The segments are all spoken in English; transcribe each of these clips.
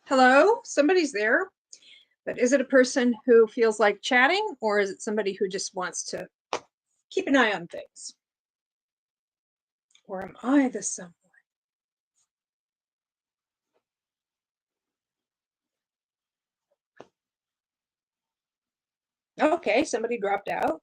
Hello, somebody's there, but is it a person who feels like chatting or is it somebody who just wants to keep an eye on things? Or am I the someone? Okay, somebody dropped out.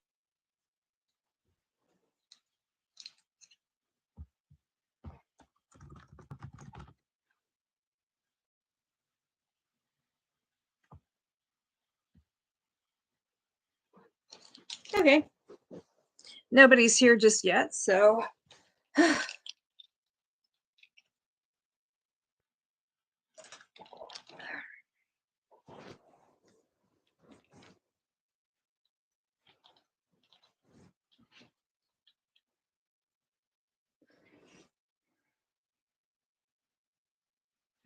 Okay, nobody's here just yet, so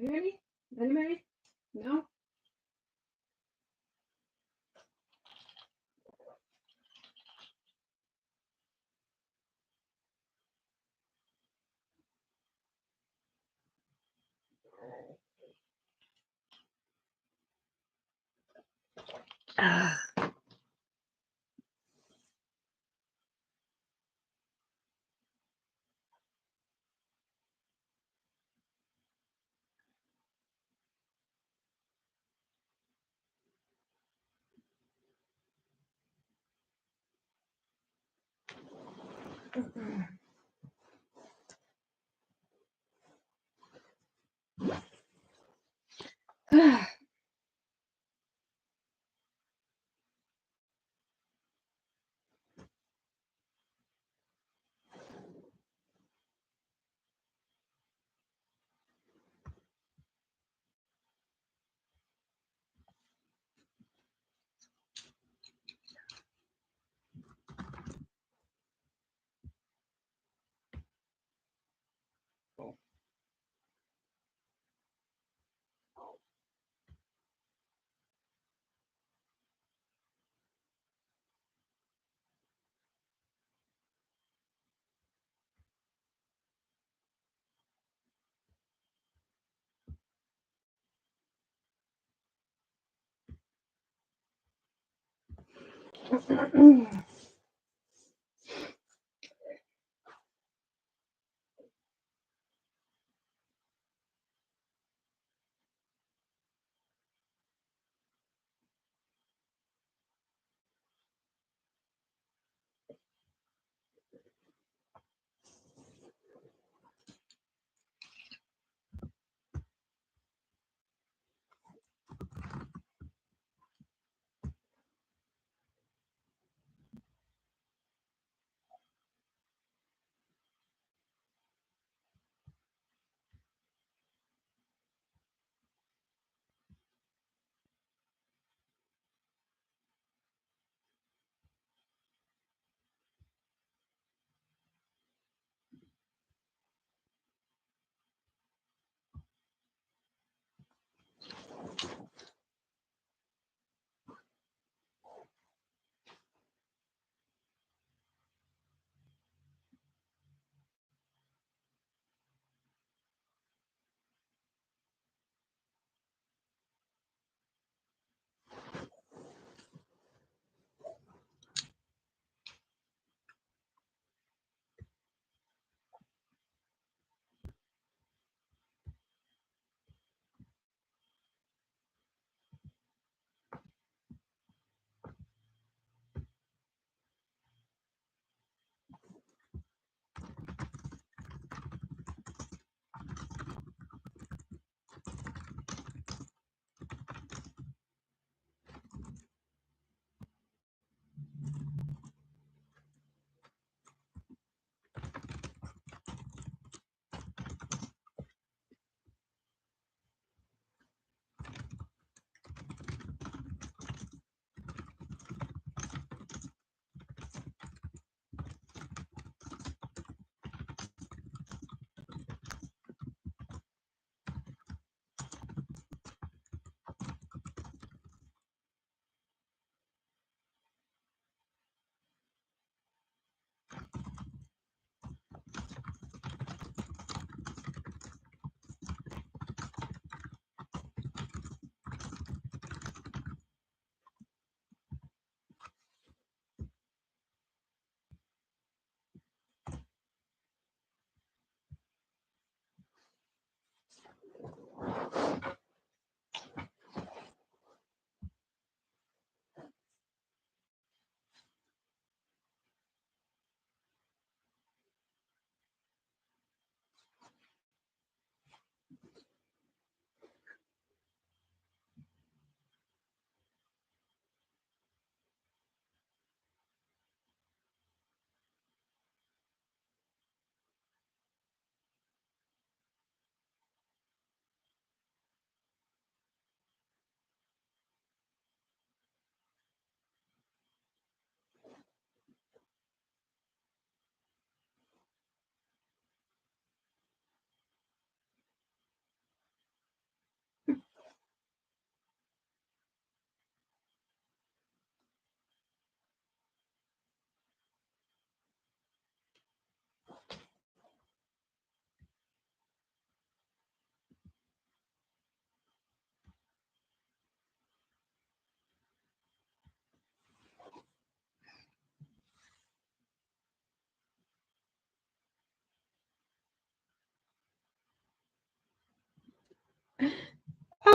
anybody? Anybody? No? Ah.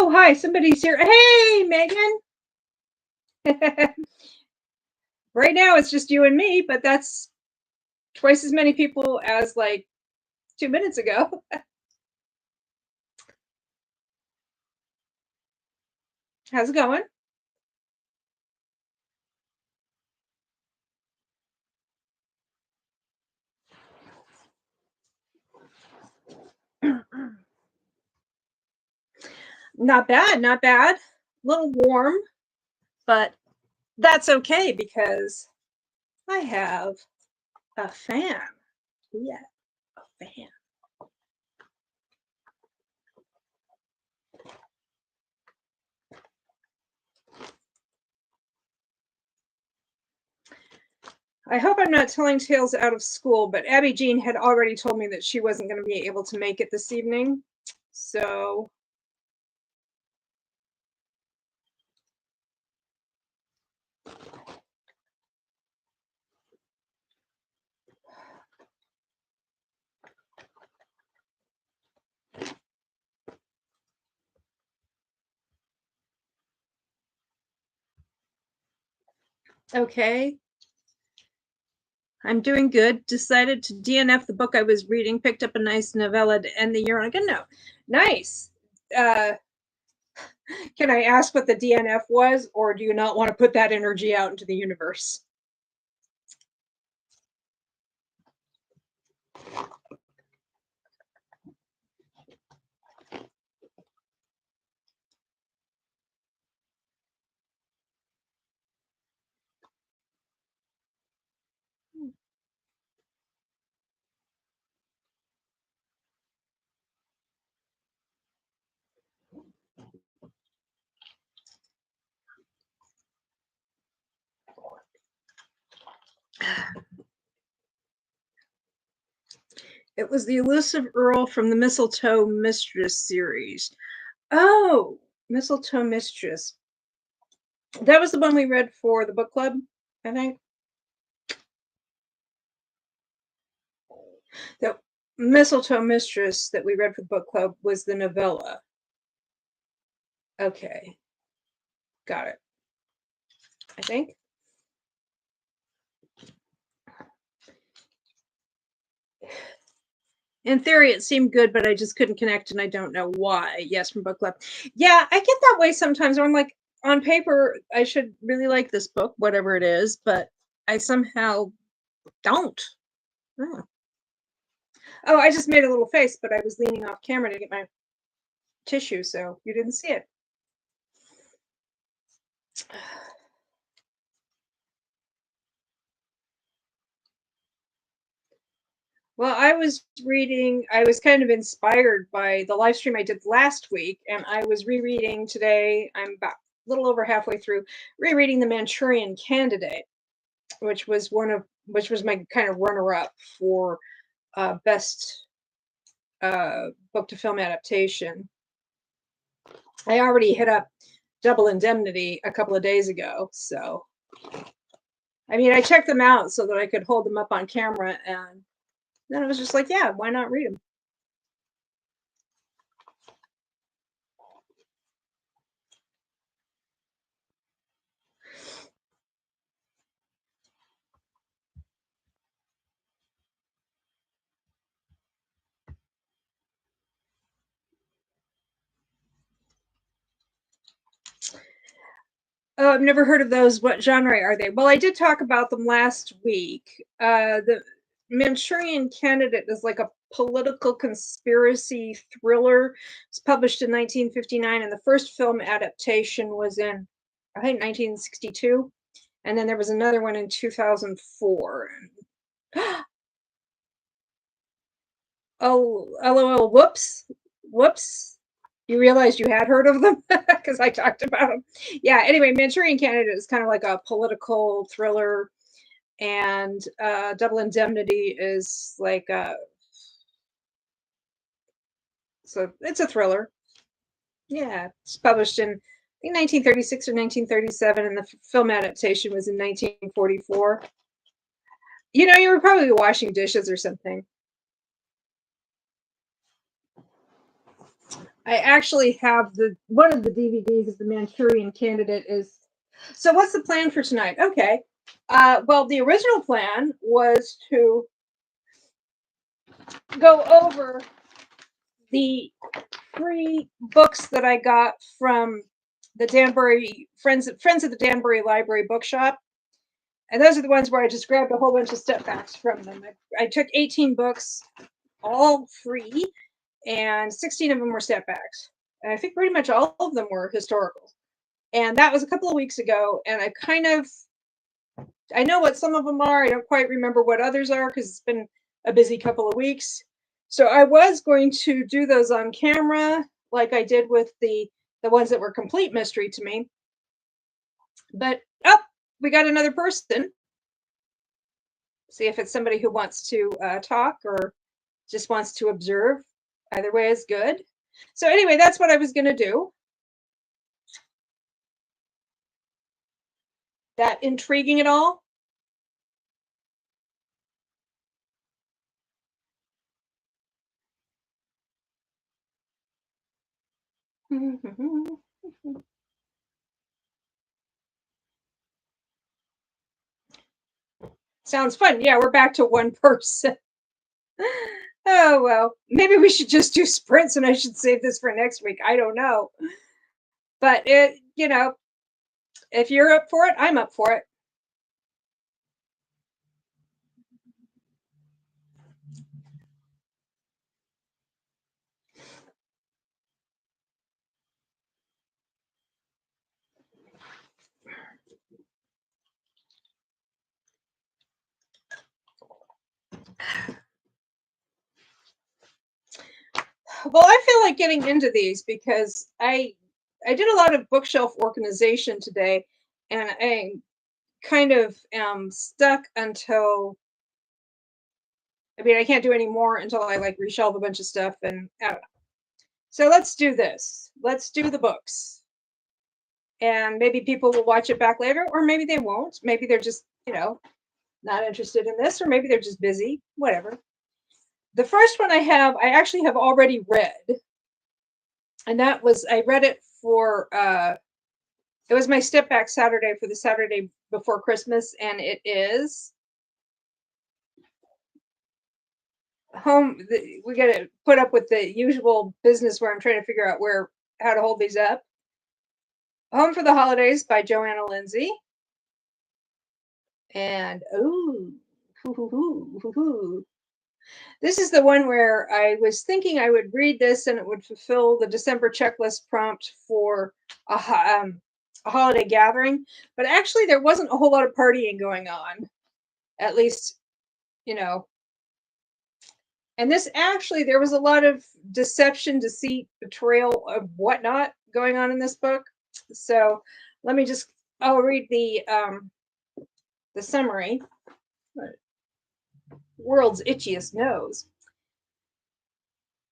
Oh, hi, somebody's here. Hey, Megan. Right now it's just you and me, but that's twice as many people as like 2 minutes ago. How's it going? Not bad, not bad. A little warm, but that's okay because I have a fan. Yeah, a fan. I hope I'm not telling tales out of school, but Abby Jean had already told me that she wasn't going to be able to make it this evening. So, okay. I'm doing good. Decided to DNF the book I was reading. Picked up a nice novella to end the year on. Again, no, nice. Uh, can I ask what the DNF was, or do you not want to put that energy out into the universe? It was the elusive Earl from the Mistletoe Mistress series. Oh, Mistletoe Mistress. That was the one we read for the book club, I think. The Mistletoe Mistress that we read for the book club was the novella. Okay, got it. I think. In theory, it seemed good, but I just couldn't connect, and I don't know why. Yes, from book club. Yeah, I get that way sometimes. Where I'm like, on paper, I should really like this book, whatever it is, but I somehow don't. Oh, oh I just made a little face, but I was leaning off camera to get my tissue, so you didn't see it. Well, I was kind of inspired by the live stream I did last week, and I was rereading today. I'm about a little over halfway through rereading The Manchurian Candidate, which was my kind of runner up for best book to film adaptation. I already hit up Double Indemnity a couple of days ago, so I mean, I checked them out so that I could hold them up on camera, and then I was just like, yeah, why not read them? Oh, I've never heard of those. What genre are they? Well, I did talk about them last week. The Manchurian Candidate is like a political conspiracy thriller. It's published in 1959, and the first film adaptation was in, I think, 1962. And then there was another one in 2004. Oh, LOL, whoops. Whoops. You realized you had heard of them because I talked about them. Yeah, anyway, Manchurian Candidate is kind of like a political thriller, and Double Indemnity is like so it's a thriller. Yeah, it's published in I think 1936 or 1937, and the film adaptation was in 1944. You know, you were probably washing dishes or something. I actually have one of the DVDs is the Manchurian Candidate is. So what's the plan for tonight? Okay. Well, the original plan was to go over the free books that I got from the Danbury friends of the Danbury Library Bookshop. And those are the ones where I just grabbed a whole bunch of stepbacks from them. I took 18 books, all free, and 16 of them were stepbacks. And I think pretty much all of them were historical. And that was a couple of weeks ago. And I know what some of them are. I don't quite remember what others are because it's been a busy couple of weeks. So I was going to do those on camera, like I did with the ones that were complete mystery to me. But we got another person. See if it's somebody who wants to talk or just wants to observe. Either way is good. So anyway, that's what I was going to do. That intriguing at all? Sounds fun. Yeah, we're back to one person. Oh, well, maybe we should just do sprints and I should save this for next week. I don't know. But if you're up for it, I'm up for it. Well, I feel like getting into these because I did a lot of bookshelf organization today, and I kind of am stuck until I can't do any more until I like reshelve a bunch of stuff and I don't know. So let's do this. Let's do the books. And maybe people will watch it back later, or maybe they won't. Maybe they're just, not interested in this, or maybe they're just busy, whatever. The first one I actually have already read. And I read it for it was my step back Saturday for the Saturday before Christmas, and it is we got to put up with the usual business where I'm trying to figure out how to hold these up. Home for the Holidays by Joanna Lindsay. And this is the one where I was thinking I would read this and it would fulfill the December checklist prompt for a holiday gathering. But actually, there wasn't a whole lot of partying going on, at least, And this actually, there was a lot of deception, deceit, betrayal, of whatnot going on in this book. So I'll read the summary. World's itchiest nose.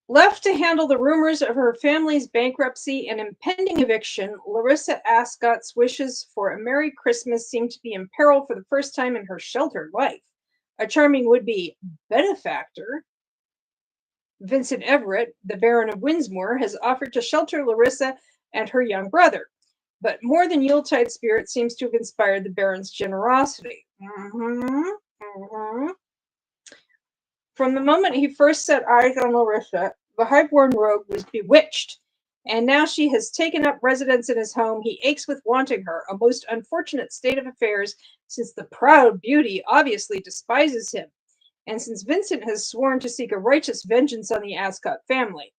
Left to handle the rumors of her family's bankruptcy and impending eviction, Larissa Ascot's wishes for a Merry Christmas seem to be in peril for the first time in her sheltered life. A charming would-be benefactor, Vincent Everett, the Baron of Windsmore, has offered to shelter Larissa and her young brother. But more than Yuletide spirit seems to have inspired the Baron's generosity. From the moment he first set eyes on Larissa, the highborn rogue was bewitched, and now she has taken up residence in his home. He aches with wanting her, a most unfortunate state of affairs, since the proud beauty obviously despises him, and since Vincent has sworn to seek a righteous vengeance on the Ascot family.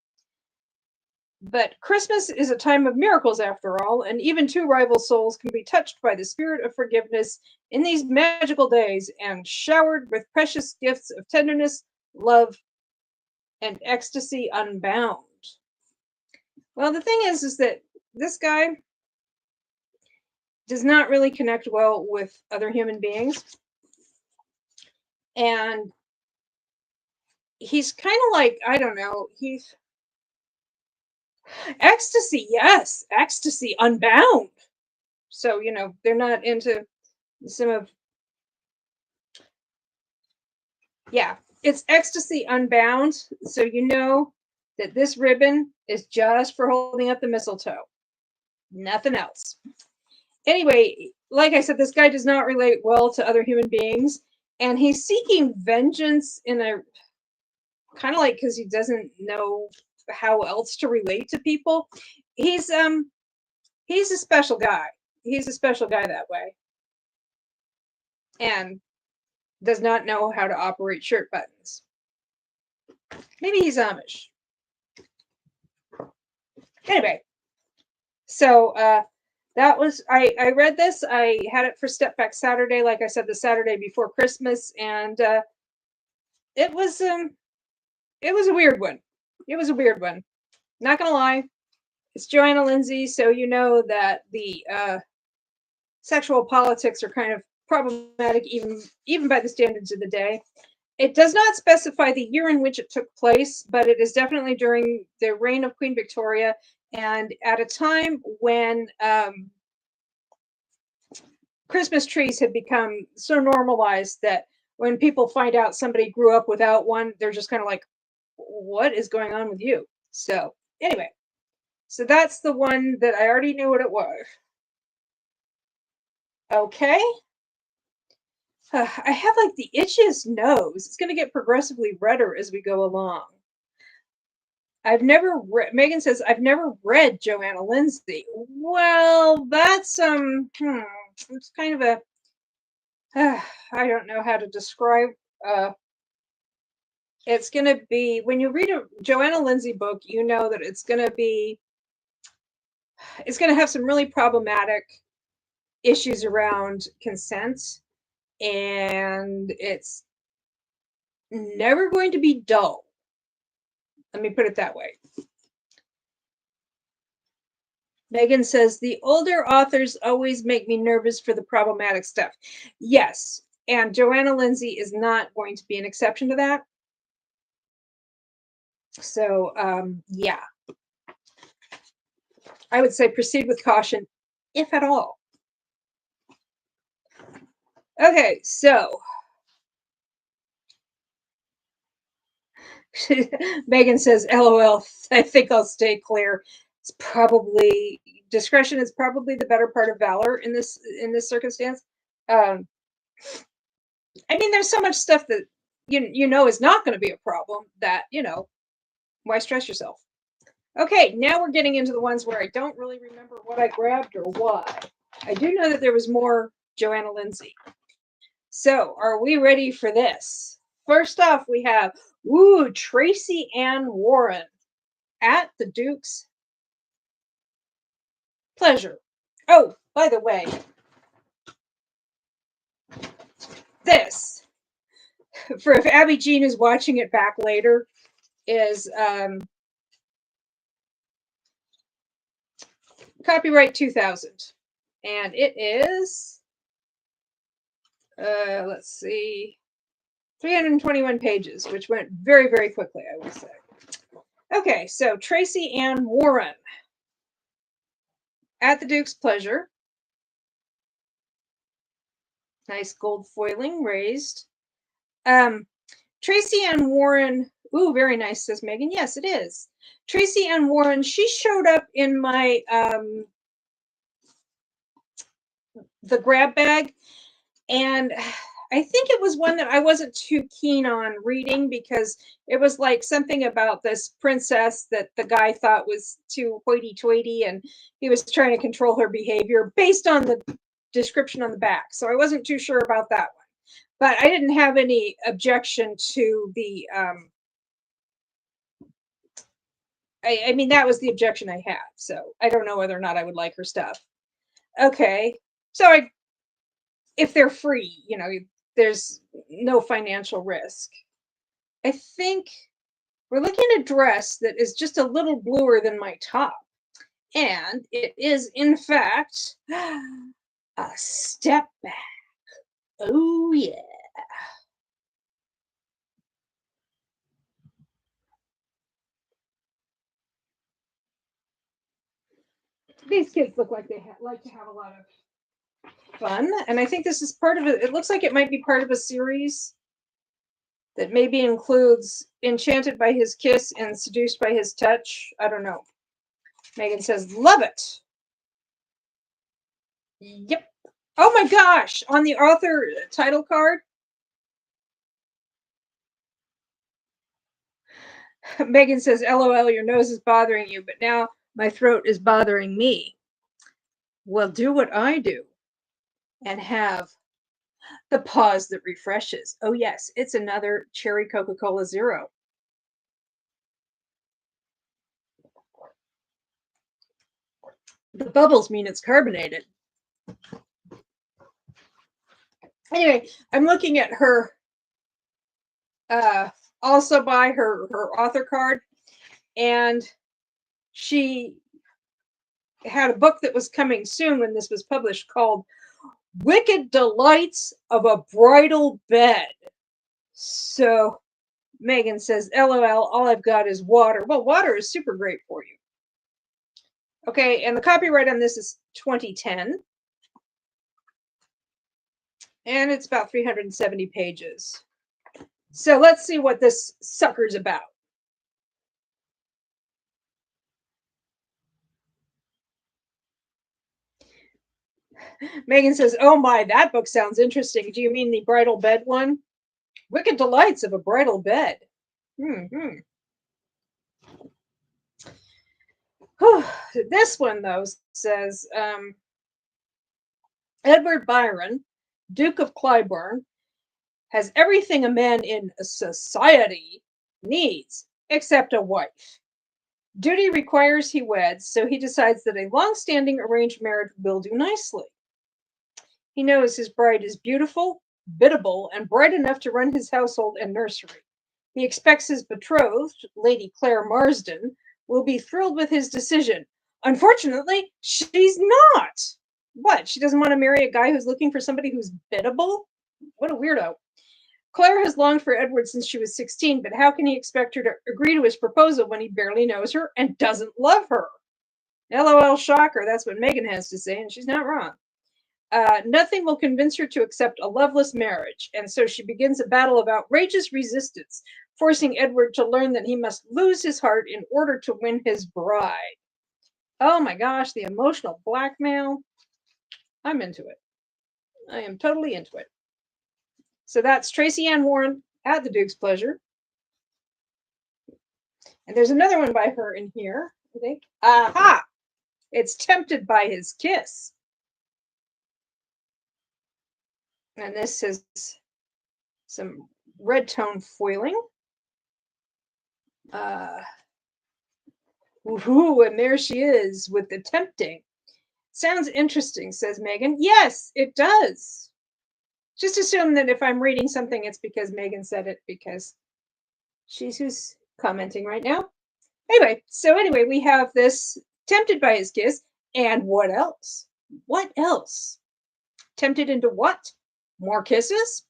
But Christmas is a time of miracles after all, and even two rival souls can be touched by the spirit of forgiveness in these magical days and showered with precious gifts of tenderness, love, and ecstasy unbound. Well, the thing is that this guy does not really connect well with other human beings. And he's kind of like, I don't know, he's ecstasy, yes, ecstasy unbound. So, they're not into some of, yeah, it's ecstasy unbound. So, that this ribbon is just for holding up the mistletoe, nothing else. Anyway, like I said, this guy does not relate well to other human beings, and he's seeking vengeance in a kind of like because he doesn't know how else to relate to people. He's he's a special guy. He's a special guy that way, and does not know how to operate shirt buttons. Maybe he's Amish. Anyway, so that was I read this. I had it for Step Back Saturday, like I said, the Saturday before Christmas, and it was a weird one. It was a weird one. Not gonna lie, it's Joanna Lindsey, so you know that the sexual politics are kind of problematic, even by the standards of the day. It does not specify the year in which it took place, but it is definitely during the reign of Queen Victoria, and at a time when Christmas trees had become so normalized that when people find out somebody grew up without one, they're just kind of like, what is going on with you? So anyway, so that's the one that I already knew what it was. Okay. I have like the itchiest nose. It's going to get progressively redder as we go along. I've never read, Megan says, I've never read Joanna Lindsey. Well, that's, it's kind of a, I don't know how to describe, it's going to be, when you read a Joanna Lindsey book, you know that it's going to have some really problematic issues around consent, and it's never going to be dull. Let me put it that way. Megan says, the older authors always make me nervous for the problematic stuff. Yes, and Joanna Lindsey is not going to be an exception to that. So, yeah. I would say proceed with caution, if at all. Okay, so Megan says, LOL, I think I'll stay clear. It's probably discretion is probably the better part of valor in this circumstance. I mean, there's so much stuff that you know is not going to be a problem that, why stress yourself? Okay, now we're getting into the ones where I don't really remember what I grabbed or why. I do know that there was more Joanna Lindsey. So, are we ready for this? First off, we have Tracy Ann Warren, At the Duke's Pleasure. Oh, by the way, this, for if Abby Jean is watching it back later, is copyright 2000. And it is, let's see, 321 pages, which went very, very quickly, I will say. Okay, so Tracy Ann Warren, At the Duke's Pleasure. Nice gold foiling raised. Tracy Ann Warren, ooh, very nice, says Megan. Yes, it is. Tracy Ann Warren, she showed up in my the grab bag, and I think it was one that I wasn't too keen on reading because it was like something about this princess that the guy thought was too hoity-toity, and he was trying to control her behavior based on the description on the back. So I wasn't too sure about that one. But I didn't have any objection to the I mean, that was the objection I had. So I don't know whether or not I would like her stuff. Okay. So if they're free, there's no financial risk. I think we're looking at a dress that is just a little bluer than my top. And it is, in fact, a step back. Oh, yeah. These kids look like they like to have a lot of fun. And I think this is part of it. It looks like it might be part of a series. that maybe includes enchanted by his kiss and seduced by his touch. I don't know. Megan says, love it. Yep. Oh my gosh. On the author title card, Megan says, LOL, your nose is bothering you, but now my throat is bothering me. Well, do what I do and have the pause that refreshes. Oh, yes, it's another cherry Coca-Cola Zero. The bubbles mean it's carbonated. Anyway, I'm looking at her, also by her author card, and she had a book that was coming soon when this was published called Wicked Delights of a Bridal Bed. So Megan says, LOL, all I've got is water. Well, water is super great for you. Okay, and the copyright on this is 2010. And it's about 370 pages. So let's see what this sucker's about. Megan says, oh my, that book sounds interesting. Do you mean the bridal bed one? Wicked Delights of a Bridal Bed. This one, though, says Edward Byron, Duke of Clybourne, has everything a man in society needs, except a wife. Duty requires he weds, so he decides that a long-standing arranged marriage will do nicely. He knows his bride is beautiful, biddable, and bright enough to run his household and nursery. He expects his betrothed, Lady Claire Marsden, will be thrilled with his decision. Unfortunately, she's not. What? She doesn't want to marry a guy who's looking for somebody who's biddable? What a weirdo. Claire has longed for Edward since she was 16, but how can he expect her to agree to his proposal when he barely knows her and doesn't love her? LOL, shocker. That's what Megan has to say, and she's not wrong. Nothing will convince her to accept a loveless marriage, and so she begins a battle of outrageous resistance, forcing Edward to learn that he must lose his heart in order to win his bride. Oh my gosh, the emotional blackmail. I'm into it. I am totally into it. So that's Tracy Ann Warren at the Duke's Pleasure. And there's another one by her in here, I think. Aha! It's Tempted by His Kiss. And this is some red tone foiling. Ooh, and there she is with the tempting. Sounds interesting, says Megan. Yes, it does. Just assume that if I'm reading something, it's because Megan said it, because she's who's commenting right now. Anyway, we have this Tempted by His Kiss. And what else? What else? Tempted into what? More kisses?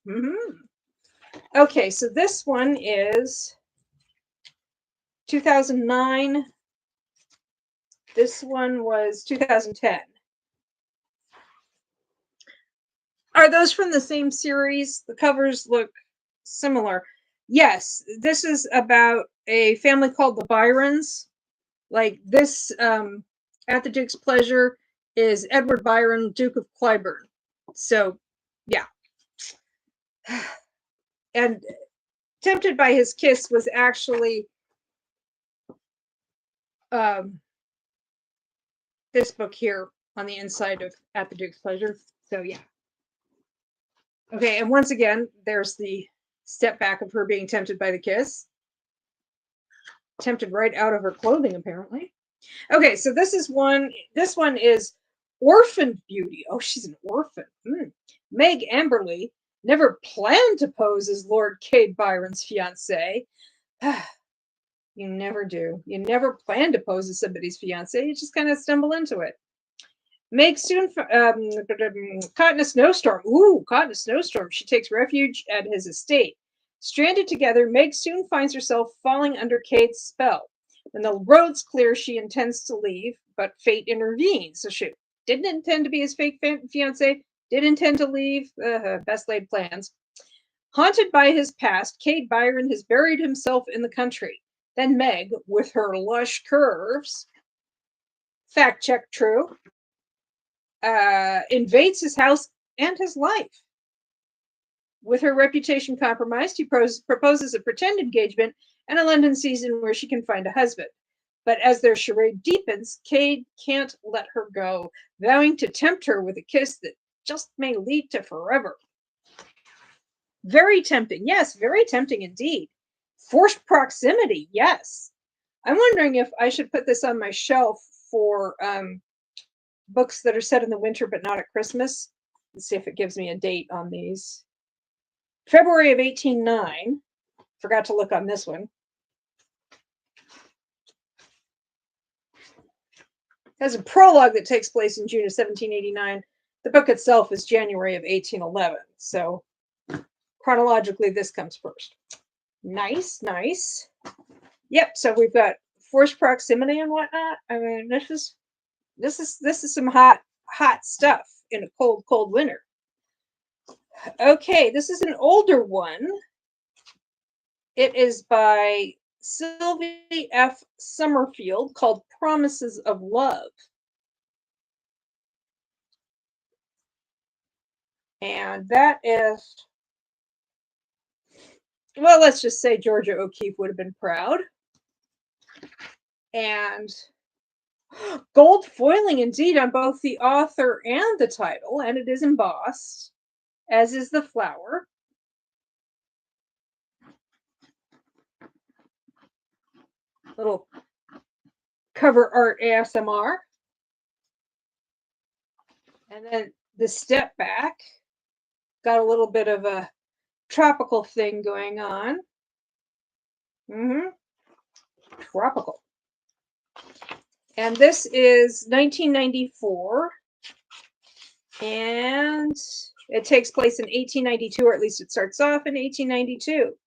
Okay, so this one is 2009. This one was 2010. Are those from the same series? The covers look similar. Yes, this is about a family called the Byrons. Like this, at the Duke's Pleasure is Edward Byron, Duke of Clybourne. So, yeah. And Tempted by His Kiss was actually this book here on the inside of At the Duke's Pleasure. So, yeah. Okay, and once again, there's the step back of her being tempted by the kiss. Tempted right out of her clothing, apparently. Okay, so this one is Orphan Beauty. Oh, she's an orphan. Meg Amberley never planned to pose as Lord Cade Byron's fiancée. You never do. You never plan to pose as somebody's fiancée. You just kind of stumble into it. Meg soon caught in a snowstorm. Ooh, caught in a snowstorm. She takes refuge at his estate. Stranded together, Meg soon finds herself falling under Cade's spell. When the road's clear, she intends to leave, but fate intervenes. So she didn't intend to be his fake fiancé, did intend to leave. Best laid plans. Haunted by his past, Cade Byron has buried himself in the country. Then Meg, with her lush curves, fact check true, invades his house and his life. With her reputation compromised, he proposes a pretend engagement and a London season where she can find a husband. But as their charade deepens, Cade can't let her go, vowing to tempt her with a kiss that just may lead to forever. Very tempting. Yes, very tempting indeed. Forced proximity. Yes. I'm wondering if I should put this on my shelf for books that are set in the winter but not at Christmas. Let's see if it gives me a date on these. February of 1809. Forgot to look on this one. Has a prologue that takes place in June of 1789. The book itself is January of 1811. So chronologically, this comes first. Nice, nice. Yep. So we've got forced proximity and whatnot. I mean, this is some hot stuff in a cold winter. Okay, this is an older one. It is by Sylvie F. Summerfield, called Promises of Love. And that is, well, let's just say Georgia O'Keeffe would have been proud. And gold foiling indeed on both the author and the title, and it is embossed, as is the flower. Little cover art ASMR. And then the step back got a little bit of a tropical thing going on. Tropical. And this is 1994. And it takes place in 1892, or at least it starts off in 1892.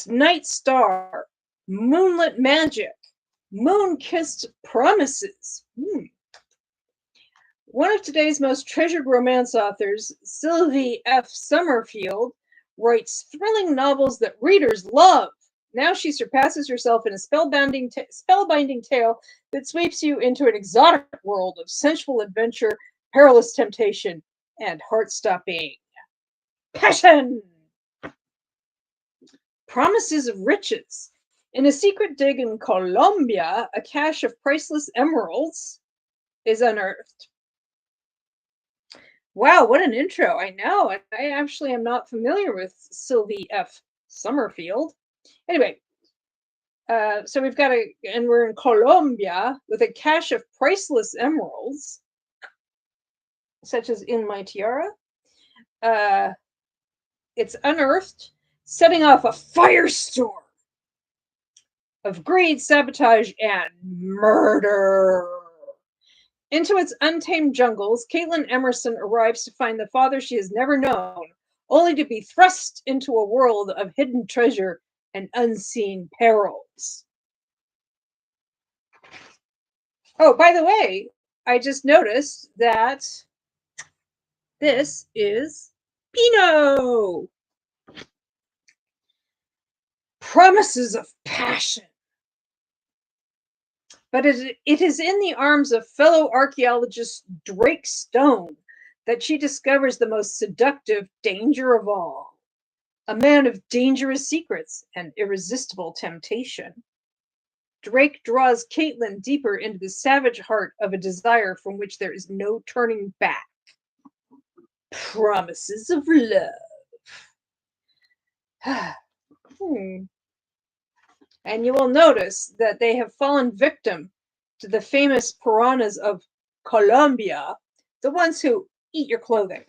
Night Star, Moonlit Magic, Moon-Kissed Promises. One of today's most treasured romance authors, Sylvie F. Summerfield, writes thrilling novels that readers love. Now she surpasses herself in a spellbinding tale that sweeps you into an exotic world of sensual adventure, perilous temptation, and heart-stopping passion. Promises of riches. In a secret dig in Colombia, a cache of priceless emeralds is unearthed. Wow, what an intro. I know. I actually am not familiar with Sylvie F. Summerfield. Anyway, so we've got and we're in Colombia with a cache of priceless emeralds, such as in my tiara. It's unearthed, setting off a firestorm of greed, sabotage, and murder. Into its untamed jungles, Caitlin Emerson arrives to find the father she has never known, only to be thrust into a world of hidden treasure and unseen perils. Oh, by the way, I just noticed that this is Pinot. Promises of passion. But it is in the arms of fellow archaeologist Drake Stone that she discovers the most seductive danger of all. A man of dangerous secrets and irresistible temptation. Drake draws Caitlin deeper into the savage heart of a desire from which there is no turning back. Promises of love. And you will notice that they have fallen victim to the famous piranhas of Colombia, the ones who eat your clothing.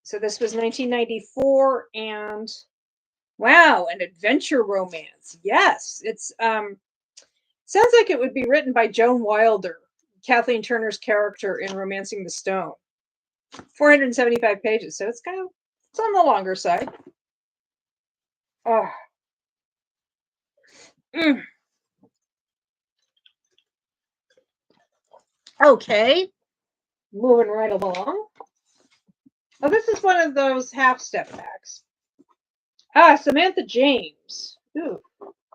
So this was 1994, and wow, an adventure romance. Yes, it's sounds like it would be written by Joan Wilder, Kathleen Turner's character in Romancing the Stone. 475 pages, so it's it's on the longer side. Oh. Okay, moving right along. Oh, this is one of those half step backs. Ah, Samantha James. Ooh,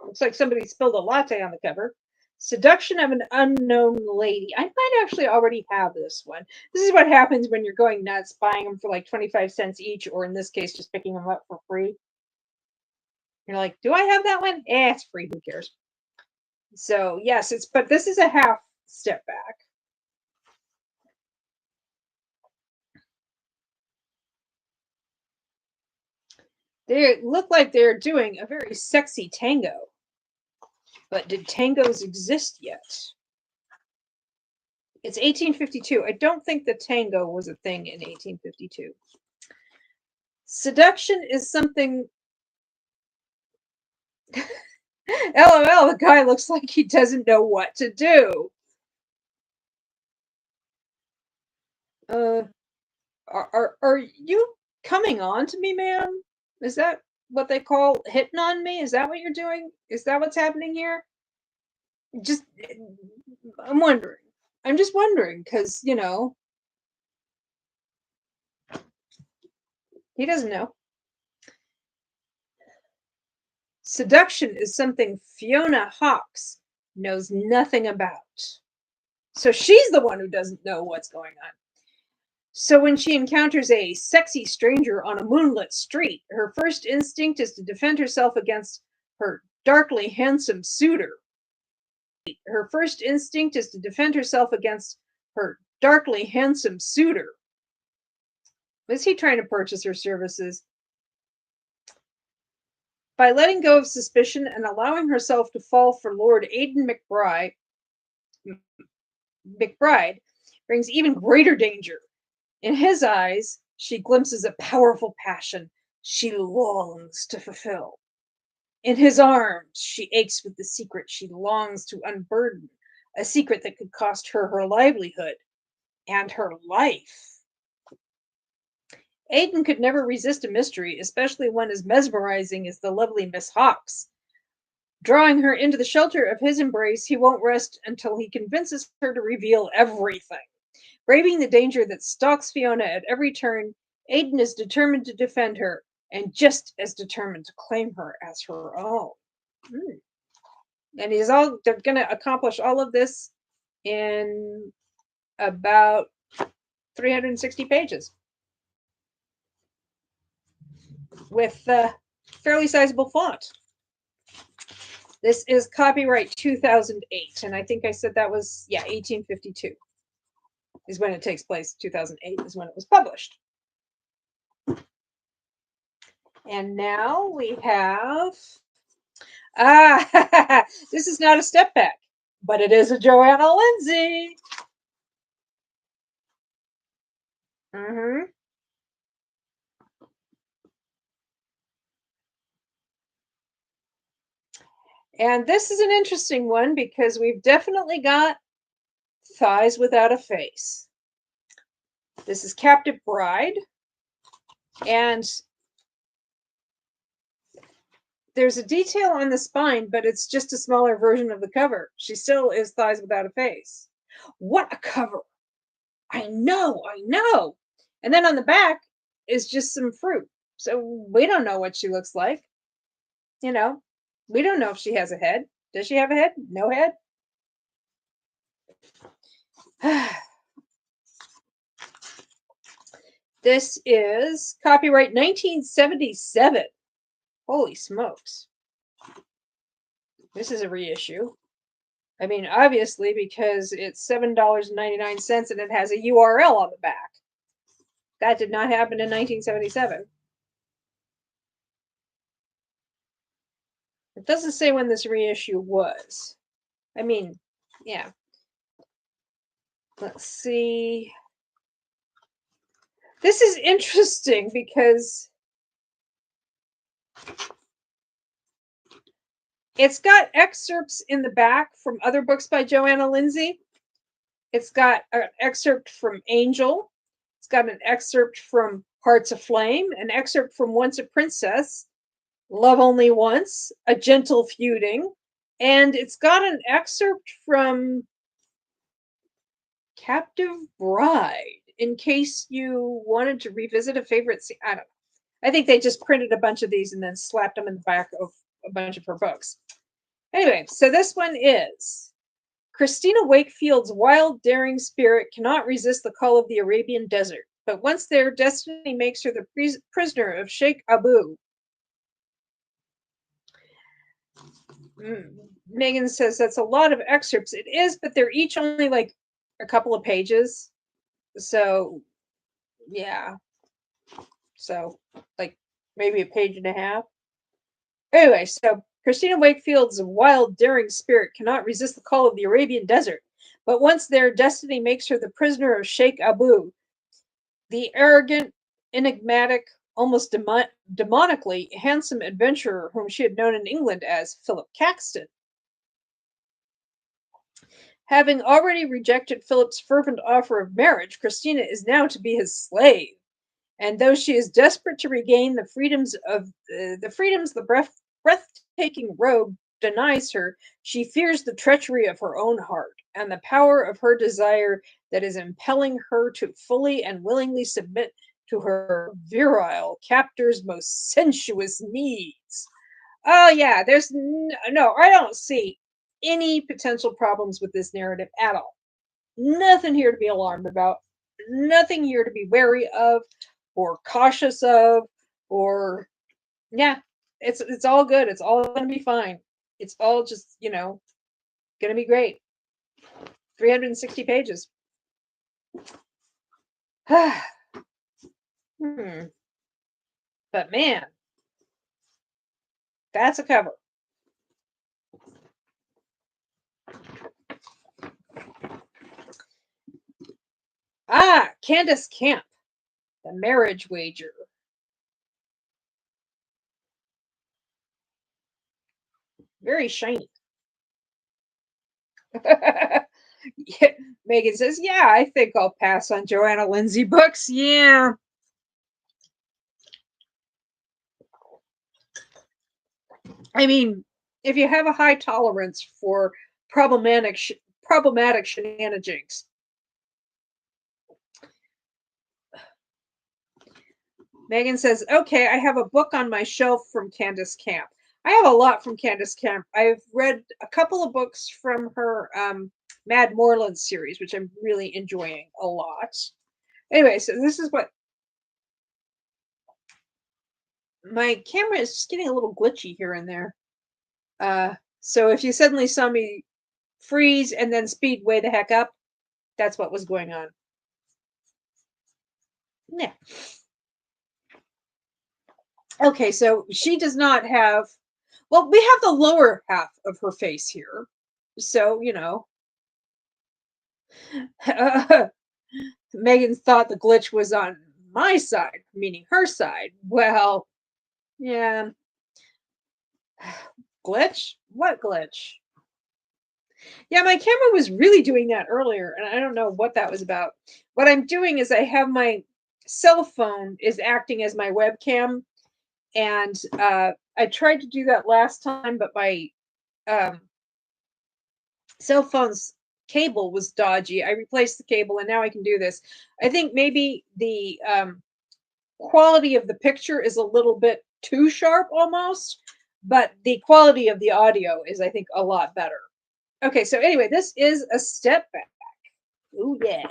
looks like somebody spilled a latte on the cover. Seduction of an Unknown Lady. I might actually already have this one. This is what happens when you're going nuts, buying them for like 25 cents each, or in this case, just picking them up for free. You're like, do I have that one? It's free. Who cares? So yes, but this is a half step back. They look like they're doing a very sexy tango. But did tangos exist yet? It's 1852. I don't think the tango was a thing in 1852. Seduction is something. LOL, the guy looks like he doesn't know what to do. Uh, are you coming on to me, ma'am? Is that what they call hitting on me? Is that what you're doing? Is that what's happening here? Just, I'm wondering. I'm just wondering because, he doesn't know. Seduction is something Fiona Hawkes knows nothing about. So she's the one who doesn't know what's going on. So when she encounters a sexy stranger on a moonlit street, her first instinct is to defend herself against her darkly handsome suitor. Her first instinct is to defend herself against her darkly handsome suitor. Was he trying to purchase her services? By letting go of suspicion and allowing herself to fall for Lord Aidan McBride brings even greater danger. In his eyes, she glimpses a powerful passion she longs to fulfill. In his arms, she aches with the secret she longs to unburden, a secret that could cost her her livelihood and her life. Aidan could never resist a mystery, especially one as mesmerizing as the lovely Miss Hawkes. Drawing her into the shelter of his embrace, he won't rest until he convinces her to reveal everything. Braving the danger that stalks Fiona at every turn, Aidan is determined to defend her and just as determined to claim her as her own. Mm. And he's all going to accomplish all of this in about 360 pages with fairly sizable font. This is copyright 2008, and I think I said that was 1852 is when it takes place. 2008 is when it was published. And now we have this is not a step back, but it is a Joanna Lindsay. Mm-hmm. And this is an interesting one because we've definitely got thighs without a face. This is Captive Bride. And there's a detail on the spine, but it's just a smaller version of the cover. She still is thighs without a face. What a cover. I know. And then on the back is just some fruit. So we don't know what she looks like. We don't know if she has a head. Does she have a head? No head? This is copyright 1977. Holy smokes. This is a reissue. I mean, obviously, because it's $7.99 and it has a URL on the back. That did not happen in 1977. It doesn't say when this reissue was. I mean, yeah. Let's see. This is interesting because it's got excerpts in the back from other books by Joanna Lindsay. It's got an excerpt from Angel. It's got an excerpt from Hearts Aflame, an excerpt from Once a Princess, Love Only Once, A Gentle Feuding, and it's got an excerpt from Captive Bride. in case you wanted to revisit a favorite scene. I don't know. I think they just printed a bunch of these and then slapped them in the back of a bunch of her books. Anyway, so this one is Christina Wakefield's wild, daring spirit cannot resist the call of the Arabian desert, but once there, destiny makes her the prisoner of Sheikh Abu. Megan says that's a lot of excerpts. It is, but they're each only like a couple of pages. So, yeah. So, like maybe a page and a half. Anyway, so Christina Wakefield's wild, daring spirit cannot resist the call of the Arabian desert, but once there, destiny makes her the prisoner of Sheikh Abu, the arrogant, enigmatic, almost demonically handsome adventurer whom she had known in England as Philip Caxton. Having already rejected Philip's fervent offer of marriage, Christina is now to be his slave. And though she is desperate to regain the freedoms of the breathtaking rogue denies her, she fears the treachery of her own heart and the power of her desire that is impelling her to fully and willingly submit to her virile captor's most sensuous needs. Oh yeah, there's no, I don't see any potential problems with this narrative at all. Nothing here to be alarmed about. Nothing here to be wary of or cautious of or yeah, it's all good. It's all going to be fine. It's all just, going to be great. 360 pages. Hmm. But man, that's a cover. Candace Camp, The Marriage Wager. Very shiny. Yeah, Megan says, yeah, I think I'll pass on Joanna Lindsay books. Yeah. I mean, if you have a high tolerance for problematic shenanigans. Megan says, okay, I have a book on my shelf from Candace Camp. I have a lot from Candace Camp. I've read a couple of books from her Mad Moreland series, which I'm really enjoying a lot. Anyway, so this is what my camera is just getting a little glitchy here and there. So if you suddenly saw me freeze and then speed way the heck up, that's what was going on. Yeah. Okay, so she does not have, well, we have the lower half of her face here. So, Megan thought the glitch was on my side, meaning her side. Well, yeah. Glitch? What glitch? Yeah, my camera was really doing that earlier, and I don't know what that was about. What I'm doing is I have my cell phone is acting as my webcam, and I tried to do that last time, but my um, cell phone's cable was dodgy. I replaced the cable, and now I can do this. I think maybe the quality of the picture is a little bit too sharp almost, but the quality of the audio is, I think, a lot better. Okay, so anyway, this is a step back. Ooh, yeah.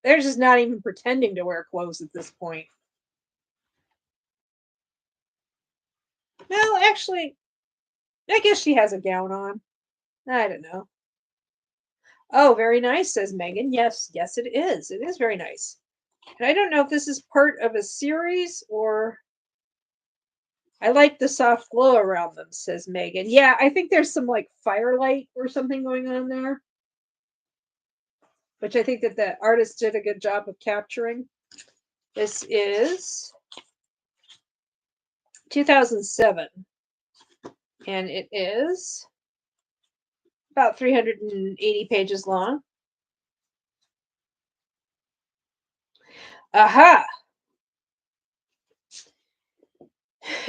They're just not even pretending to wear clothes at this point. No, actually, I guess she has a gown on. I don't know. Oh, very nice, says Megan. Yes, yes, it is. It is very nice. And I don't know if this is part of a series or I like the soft glow around them, says Megan. Yeah, I think there's some like firelight or something going on there, which I think that the artist did a good job of capturing. This is 2007, and it is about 380 pages long. Aha!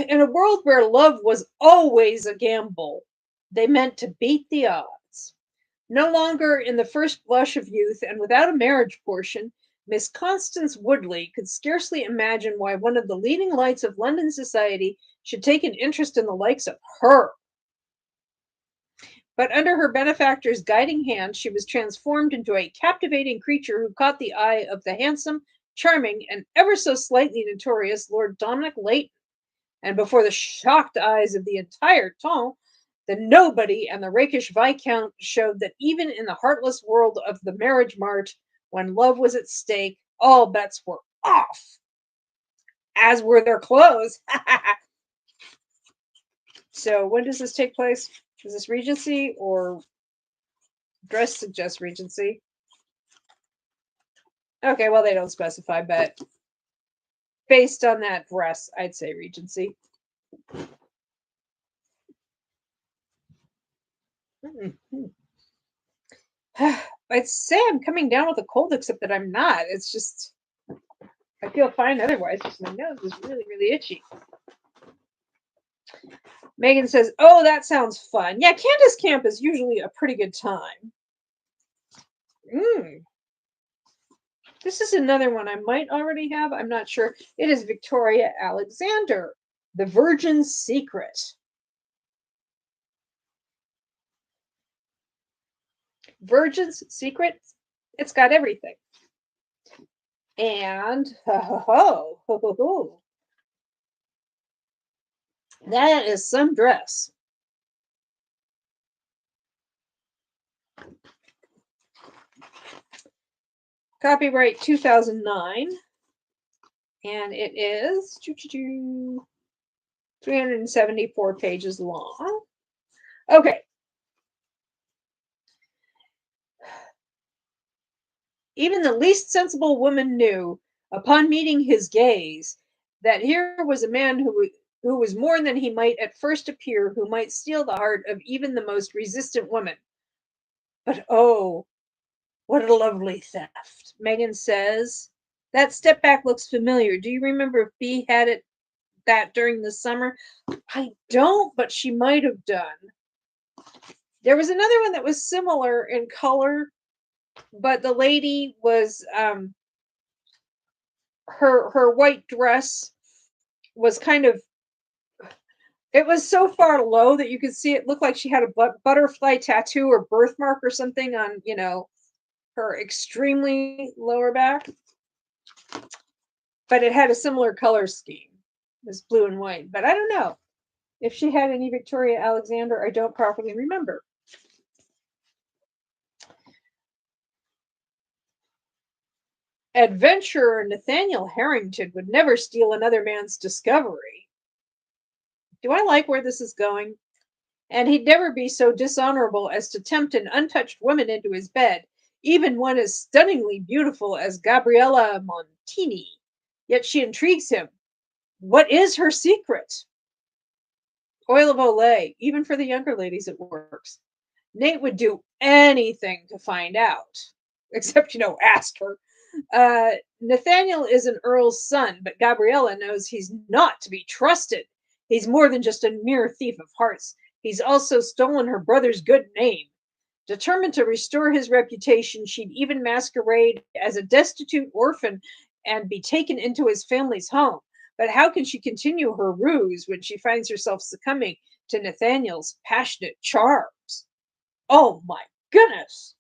In a world where love was always a gamble, they meant to beat the odds. No longer in the first blush of youth and without a marriage portion, Miss Constance Woodley could scarcely imagine why one of the leading lights of London society should take an interest in the likes of her. But under her benefactor's guiding hand, she was transformed into a captivating creature who caught the eye of the handsome, charming, and ever so slightly notorious Lord Dominic Leighton, and before the shocked eyes of the entire ton, the nobody and the rakish viscount showed that even in the heartless world of the marriage mart, when love was at stake, all bets were off, as were their clothes. So when does this take place? Is this Regency or dress suggests Regency? Okay, well, they don't specify, but based on that dress, I'd say Regency. I'd say I'm coming down with a cold, except that I'm not. It's just, I feel fine otherwise, because my nose is really, really itchy. Megan says, oh, that sounds fun. Yeah, Candace Camp is usually a pretty good time. This is another one I might already have. I'm not sure. It is Victoria Alexander, The Virgin's Secret. Virgin's Secret, it's got everything. And that is some dress. Copyright 2009. And it is 374 pages long. Okay. Even the least sensible woman knew, upon meeting his gaze, that here was a man who was more than he might at first appear, who might steal the heart of even the most resistant woman. But oh, what a lovely theft. Megan says, that step back looks familiar. Do you remember if Bea had it that during the summer? I don't, but she might have done. There was another one that was similar in color, but the lady was her white dress was kind of, it was so far low that you could see it looked like she had a butterfly tattoo or birthmark or something on, her extremely lower back. But it had a similar color scheme. It was blue and white. But I don't know if she had any Victoria Alexander. I don't properly remember. Adventurer Nathaniel Harrington would never steal another man's discovery. Do I like where this is going? And he'd never be so dishonorable as to tempt an untouched woman into his bed, even one as stunningly beautiful as Gabriella Montini. Yet she intrigues him. What is her secret? Oil of Olay, even for the younger ladies, it works. Nate would do anything to find out, except, ask her. Nathaniel is an earl's son, but Gabriella knows he's not to be trusted. He's more than just a mere thief of hearts. He's also stolen her brother's good name. Determined to restore his reputation, she'd even masquerade as a destitute orphan and be taken into his family's home. But how can she continue her ruse when she finds herself succumbing to Nathaniel's passionate charms? Oh my goodness.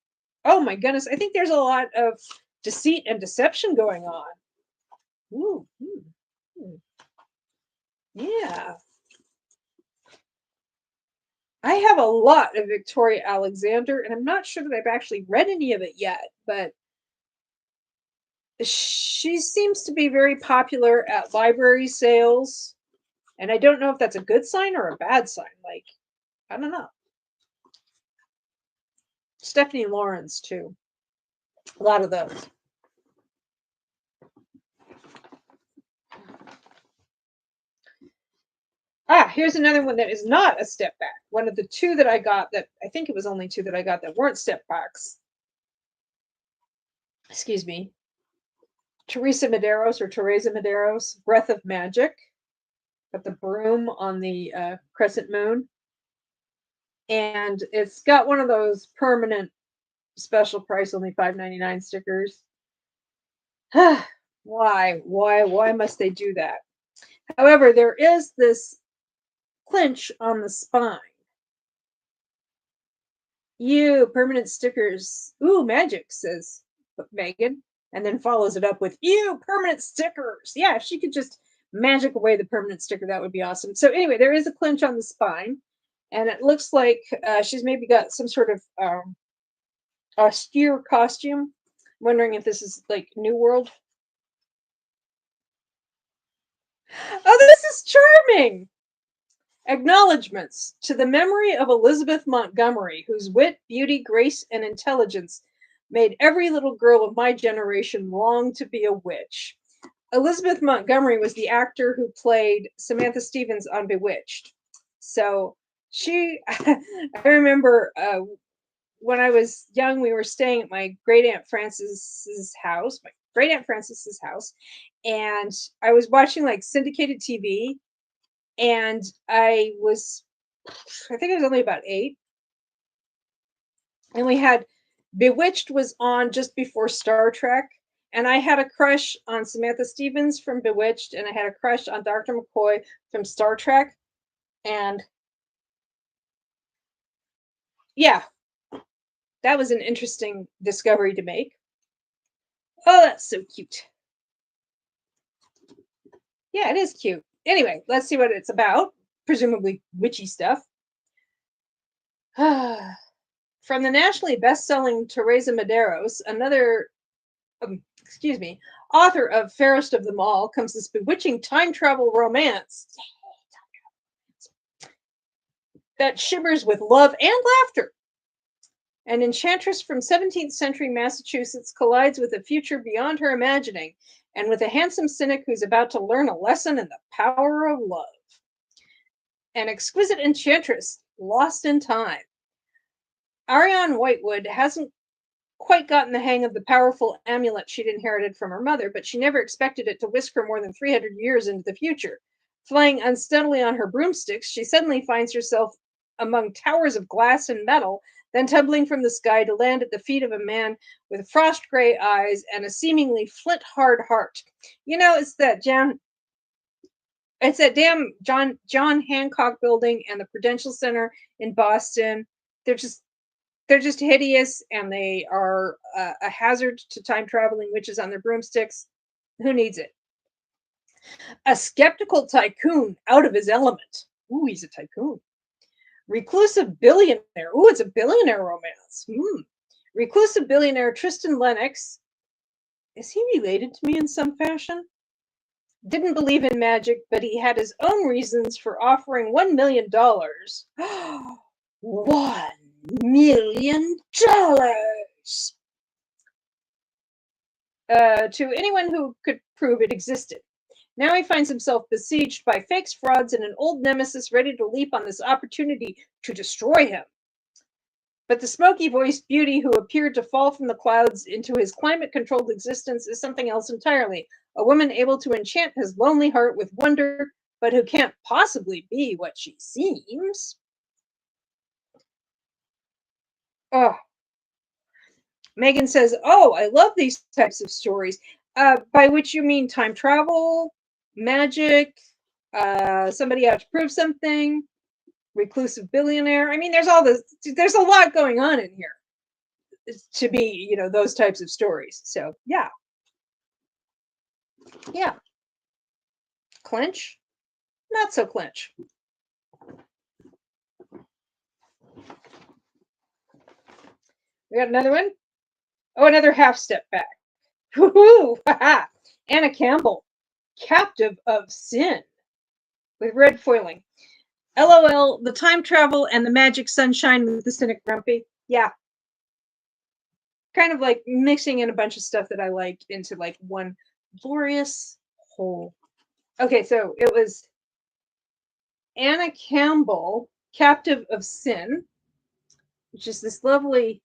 Oh my goodness. I think there's a lot of deceit and deception going on. Ooh, yeah. I have a lot of Victoria Alexander, and I'm not sure that I've actually read any of it yet, but she seems to be very popular at library sales. And I don't know if that's a good sign or a bad sign. Like, I don't know. Stephanie Lawrence, too. A lot of those. Here's another one that is not a step back. One of the two that I got that, I think it was only two that I got that weren't step backs. Excuse me. Teresa Medeiros, Breath of Magic. Got the broom on the crescent moon. And it's got one of those permanent special price, only $5.99 stickers. Why must they do that? However, there is this clinch on the spine. You permanent stickers. Ooh, magic, says Megan, and then follows it up with ew, permanent stickers. Yeah, if she could just magic away the permanent sticker, that would be awesome. So anyway, there is a clinch on the spine, and it looks like she's maybe got some sort of austere costume. Wondering if this is like New World. Oh, this is charming. Acknowledgements to the memory of Elizabeth Montgomery, whose wit, beauty, grace, and intelligence made every little girl of my generation long to be a witch. Elizabeth Montgomery was the actor who played Samantha Stevens on Bewitched. So she, I remember when I was young, we were staying at my great Aunt Frances's house, and I was watching like syndicated TV, and I think I was only about 8, and we had Bewitched was on just before Star Trek, and I had a crush on Samantha Stevens from Bewitched, and I had a crush on Dr. McCoy from Star Trek, and yeah, that was an interesting discovery to make. Oh, that's so cute. Yeah, it is cute. Anyway, let's see what it's about. Presumably witchy stuff. From the nationally best-selling Teresa Medeiros, another, excuse me, author of Fairest of Them All, comes this bewitching time travel romance that shimmers with love and laughter. An enchantress from 17th century Massachusetts collides with a future beyond her imagining, and with a handsome cynic who's about to learn a lesson in the power of love. An exquisite enchantress lost in time. Ariane Whitewood hasn't quite gotten the hang of the powerful amulet she'd inherited from her mother, but she never expected it to whisk her more than 300 years into the future. Flying unsteadily on her broomsticks, she suddenly finds herself among towers of glass and metal, then tumbling from the sky to land at the feet of a man with frost gray eyes and a seemingly flint hard heart. You know, it's that damn John Hancock building and the Prudential Center in Boston. They're just hideous, and they are a hazard to time traveling witches on their broomsticks. Who needs it? A skeptical tycoon out of his element. Ooh, he's a tycoon. Reclusive billionaire. Ooh, it's a billionaire romance. Reclusive billionaire Tristan Lennox. Is he related to me in some fashion? Didn't believe in magic, but he had his own reasons for offering $1 million. $1 million to anyone who could prove it existed. Now he finds himself besieged by fakes, frauds, and an old nemesis ready to leap on this opportunity to destroy him. But the smoky-voiced beauty who appeared to fall from the clouds into his climate-controlled existence is something else entirely. A woman able to enchant his lonely heart with wonder, but who can't possibly be what she seems. Oh. Megan says, oh, I love these types of stories. By which you mean time travel, magic, somebody out to prove something, reclusive billionaire. I mean, there's a lot going on in here to be, those types of stories. So yeah. Clinch, not so clinch. We got another one. Oh, another half step back. Woohoo! Anna Campbell, Captive of Sin, with red foiling. LOL, the time travel and the magic sunshine with the cynic grumpy. Yeah. Kind of like mixing in a bunch of stuff that I like into like one glorious whole. Okay, so it was Anna Campbell, Captive of Sin, which is this lovely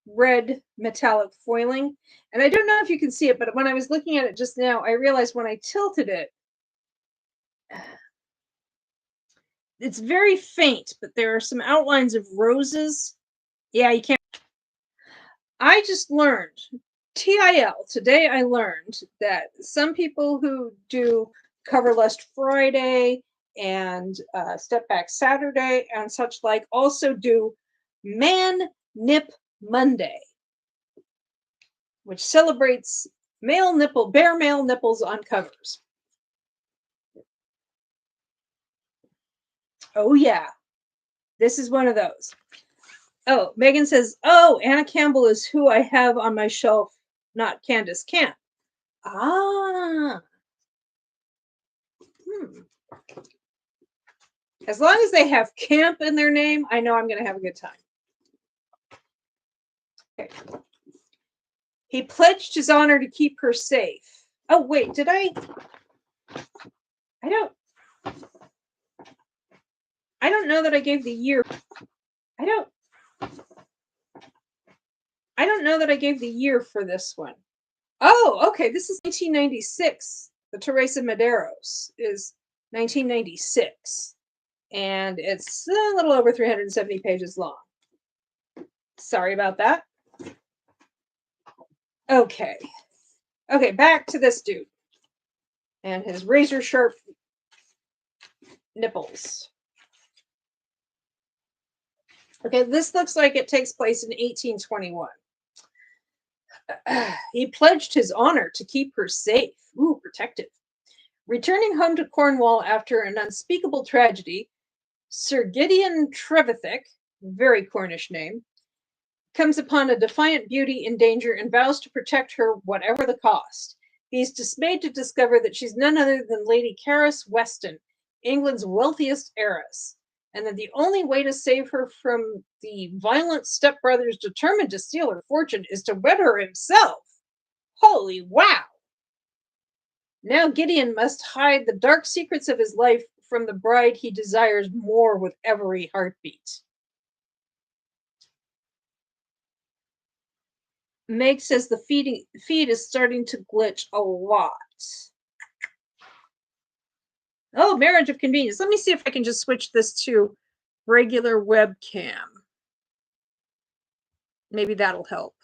red metallic foiling. And I don't know if you can see it, but when I was looking at it just now, I realized when I tilted it, it's very faint, but there are some outlines of roses. Yeah, you can't. I just learned, TIL, today I learned that some people who do Cover Lust Friday and Step Back Saturday and such like also do Man Nip Monday, which celebrates bare male nipples on covers. Oh, yeah, this is one of those. Oh, Megan says, oh, Anna Campbell is who I have on my shelf, not Candace Camp. Ah. Hmm. As long as they have camp in their name, I know I'm going to have a good time. Okay. He pledged his honor to keep her safe. Oh, wait, did I don't know that I gave the year. I don't know that I gave the year for this one. Oh, okay, this is 1996. The Teresa Medeiros is 1996. And it's a little over 370 pages long. Sorry about that. Okay. Okay, back to this dude and his razor sharp nipples. Okay, this looks like it takes place in 1821. He pledged his honor to keep her safe. Ooh, protective. Returning home to Cornwall after an unspeakable tragedy, Sir Gideon Trevithick, very Cornish name, comes upon a defiant beauty in danger and vows to protect her whatever the cost. He's dismayed to discover that she's none other than Lady Caris Weston, England's wealthiest heiress, and that the only way to save her from the violent stepbrothers determined to steal her fortune is to wed her himself. Holy wow! Now Gideon must hide the dark secrets of his life from the bride he desires more with every heartbeat. Meg says the feed is starting to glitch a lot. Oh, marriage of convenience. Let me see if I can just switch this to regular webcam. Maybe that'll help.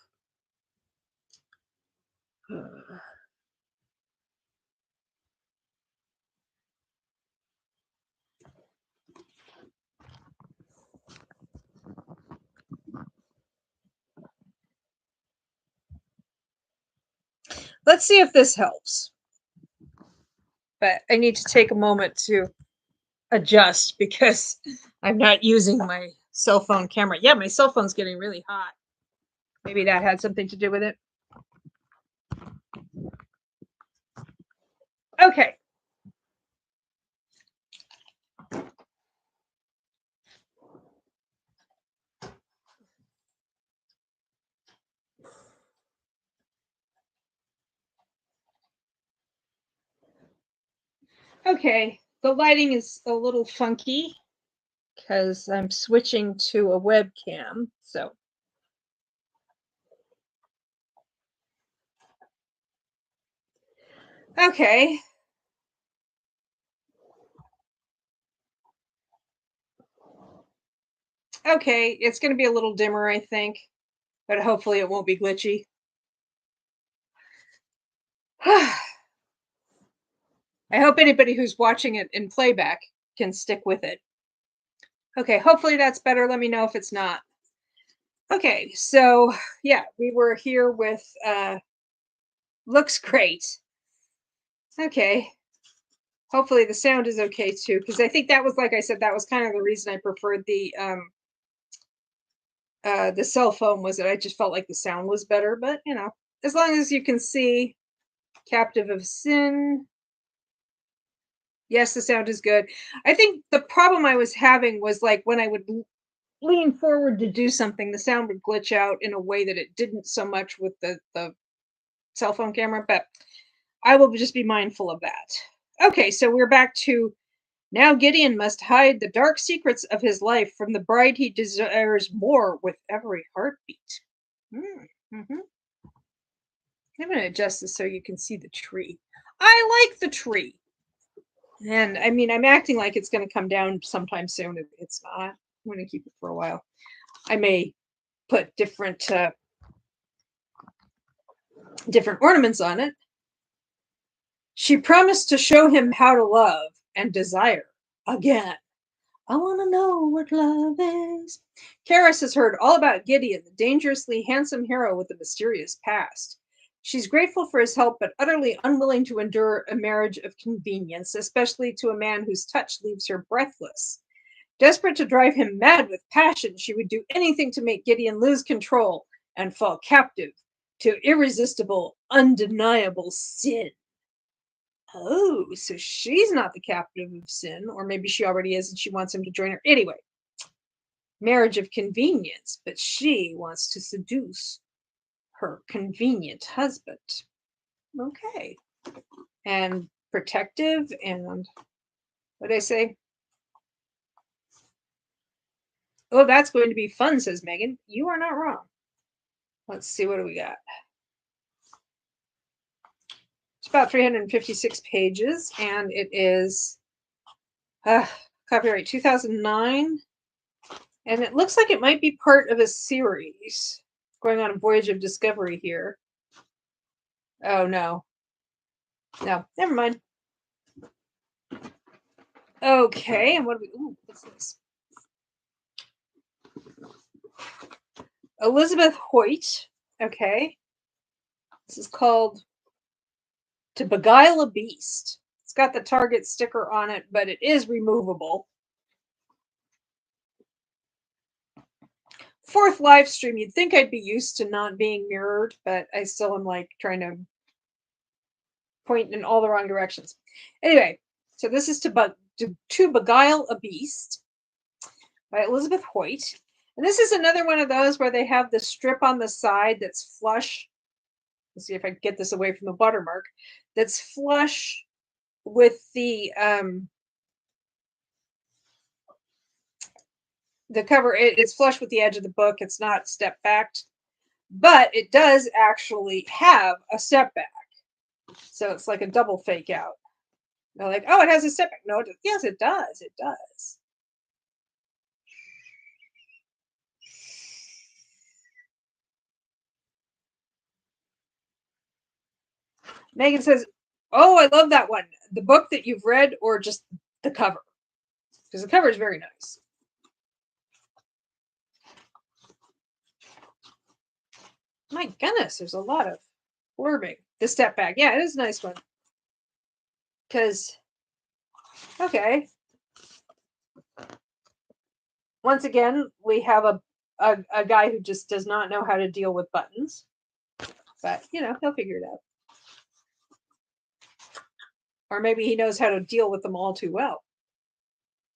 Let's see if this helps. But I need to take a moment to adjust because I'm not using my cell phone camera. Yeah, my cell phone's getting really hot. Maybe that had something to do with it. Okay. Okay, the lighting is a little funky because I'm switching to a webcam. So okay. Okay, it's going to be a little dimmer, I think, but hopefully it won't be glitchy. I hope anybody who's watching it in playback can stick with it. Okay, hopefully that's better. Let me know if it's not. Okay, so yeah, we were here with looks great. Okay. Hopefully the sound is okay too, because I think that was, like I said, that was kind of the reason I preferred the cell phone, was that I just felt like the sound was better. But you know, as long as you can see Captive of Sin. Yes, the sound is good. I think the problem I was having was like when I would lean forward to do something, the sound would glitch out in a way that it didn't so much with the cell phone camera, but I will just be mindful of that. Okay, so we're back to now Gideon must hide the dark secrets of his life from the bride he desires more with every heartbeat. Mm-hmm. I'm going to adjust this so you can see the tree. I like the tree. And I mean, I'm acting like it's going to come down sometime soon. It's not. I'm going to keep it for a while. I may put different different ornaments on it. She promised to show him how to love and desire again. I want to know what love is. Karis has heard all about Gideon, the dangerously handsome hero with a mysterious past. She's grateful for his help, but utterly unwilling to endure a marriage of convenience, especially to a man whose touch leaves her breathless. Desperate to drive him mad with passion, she would do anything to make Gideon lose control and fall captive to irresistible, undeniable sin. Oh, so she's not the captive of sin, or maybe she already is and she wants him to join her. Anyway, marriage of convenience, but she wants to seduce her convenient husband. Okay. And protective and what did I say? Oh, that's going to be fun, says Megan. You are not wrong. Let's see, what do we got? It's about 356 pages, and it is copyright 2009. And it looks like it might be part of a series going on a Voyage of Discovery here. Oh, no. No, never mind. Okay, and what do we... Ooh, what's this? Elizabeth Hoyt. Okay. This is called To Beguile a Beast. It's got the Target sticker on it, but it is removable. Fourth live stream. You'd think I'd be used to not being mirrored, but I still am like trying to point in all the wrong directions. Anyway, so this is To Beguile a Beast by Elizabeth Hoyt. And this is another one of those where they have the strip on the side that's flush. Let's see if I can get this away from the watermark. That's flush with the cover. It's flush with the edge of the book. It's not step backed, but it does actually have a step back. So it's like a double fake out. They're like, oh, it has a step back. No, yes, it does. It does. Megan says, oh, I love that one. The book that you've read or just the cover? Because the cover is very nice. My goodness, there's a lot of blurbing. The step back. Yeah, it is a nice one. Because, okay. Once again, we have a guy who just does not know how to deal with buttons. But, you know, he'll figure it out. Or maybe he knows how to deal with them all too well.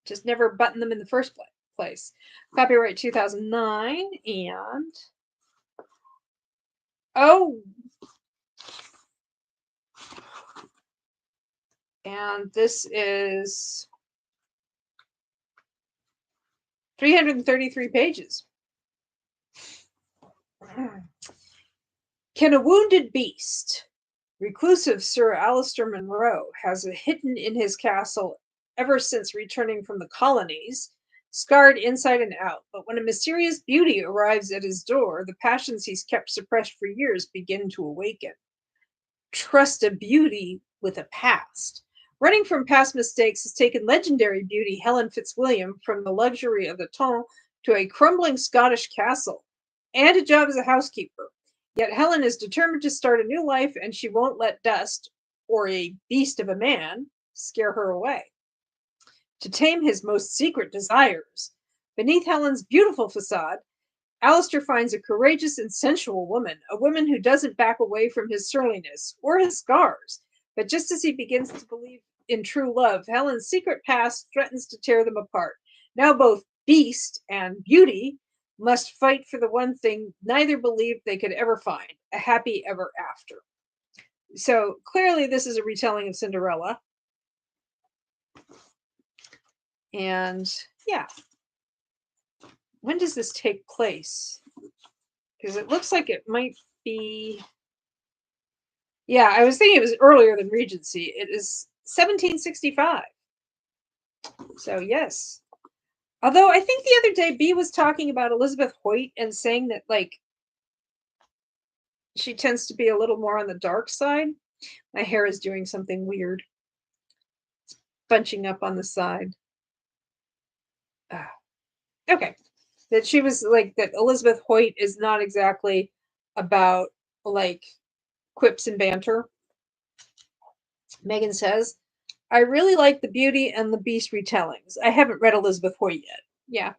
Just never button them in the first place. Copyright 2009. And, oh, and this is 333 pages. Can a wounded beast, reclusive Sir Alistair Munro, has hidden in his castle ever since returning from the colonies, scarred inside and out. But when a mysterious beauty arrives at his door, the passions he's kept suppressed for years begin to awaken. Trust a beauty with a past. Running from past mistakes has taken legendary beauty Helen Fitzwilliam from the luxury of the Ton to a crumbling Scottish castle and a job as a housekeeper. Yet Helen is determined to start a new life, and she won't let dust, or a beast of a man, scare her away. To tame his most secret desires, beneath Helen's beautiful facade, Alistair finds a courageous and sensual woman, a woman who doesn't back away from his surliness or his scars. But just as he begins to believe in true love, Helen's secret past threatens to tear them apart. Now both beast and beauty must fight for the one thing neither believed they could ever find, a happy ever after. So clearly this is a retelling of Cinderella. And yeah. When does this take place? Because it looks like it might be... Yeah, I was thinking it was earlier than Regency. It is 1765. So yes. Although I think the other day B was talking about Elizabeth Hoyt and saying that, like, She tends to be a little more on the dark side. My hair is doing something weird, bunching up on the side. Ah, okay. That she was like that Elizabeth Hoyt is not exactly about like quips and banter. Megan says, I really like the Beauty and the Beast retellings. I haven't read Elizabeth Hoyt yet. Yeah.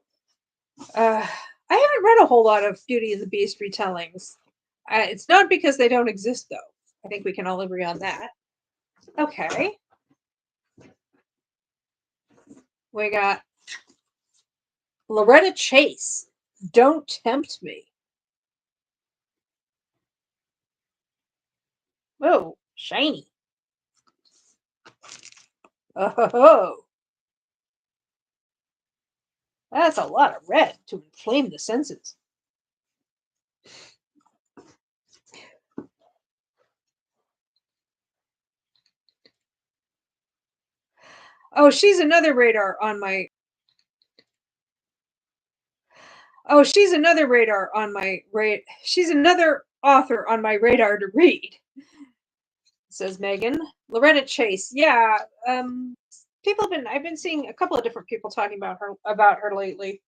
I haven't read a whole lot of Beauty and the Beast retellings. It's not because they don't exist, though. I think we can all agree on that. Okay. We got Loretta Chase. Don't tempt me. Oh, shiny. Oh, that's a lot of red to inflame the senses. Oh, she's another radar on my. Oh, she's another radar on my She's another author on my radar to read, says Megan. Loretta Chase. Yeah, people have been. I've been seeing a couple of different people talking about her lately.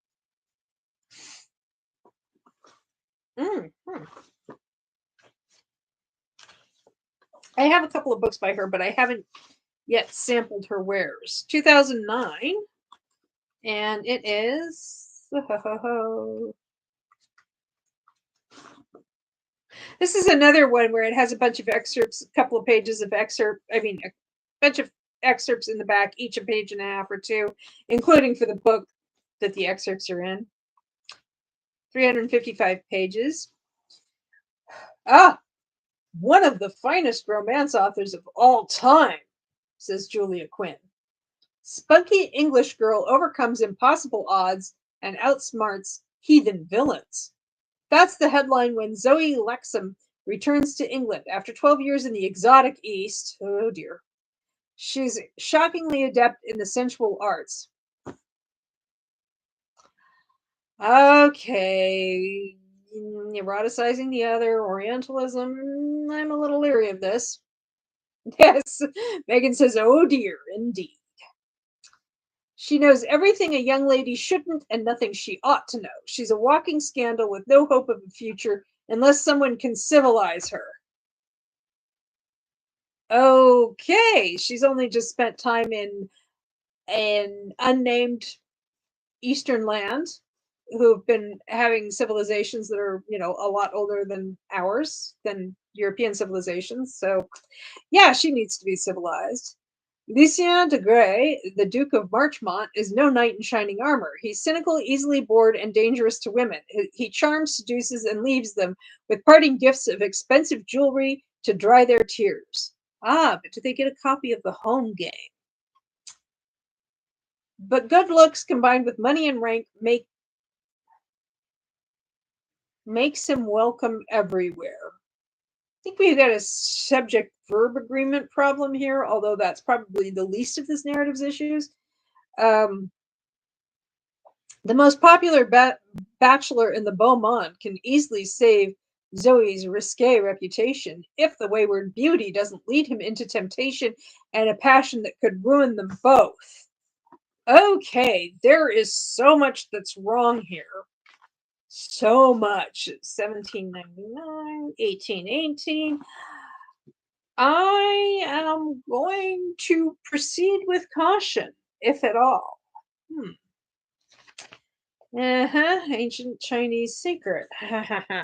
Mm, hmm. I have a couple of books by her, but I haven't yet sampled her wares. 2009, and it is. This is another one where it has a bunch of excerpts, a couple of pages of excerpt. I mean, a bunch of excerpts in the back, each a page and a half or two, including for the book that the excerpts are in. 355 pages. Ah, one of the finest romance authors of all time, says Julia Quinn. Spunky English girl overcomes impossible odds and outsmarts heathen villains. That's the headline when Zoe Lexham returns to England after 12 years in the exotic East. Oh dear. She's shockingly adept in the sensual arts. Okay. Eroticizing the other, Orientalism. I'm a little leery of this. Yes. Megan says, oh dear, indeed. She knows everything a young lady shouldn't and nothing she ought to know. She's a walking scandal with no hope of a future unless someone can civilize her. Okay, she's only just spent time in an unnamed Eastern land who've been having civilizations that are, a lot older than ours, than European civilizations. So, yeah, she needs to be civilized. Lucien de Grey, the Duke of Marchmont, is no knight in shining armor. He's cynical, easily bored, and dangerous to women. He charms, seduces, and leaves them with parting gifts of expensive jewelry to dry their tears. Ah, but do they get a copy of the home game? But good looks combined with money and rank makes him welcome everywhere. I think we've got a subject verb agreement problem here, although that's probably the least of this narrative's issues. The most popular bachelor in the beau monde can easily save Zoe's risque reputation if the wayward beauty doesn't lead him into temptation and a passion that could ruin them both. Okay, there is so much that's wrong here. So much. 1799, 1818. I am going to proceed with caution, if at all. Ancient Chinese secret. I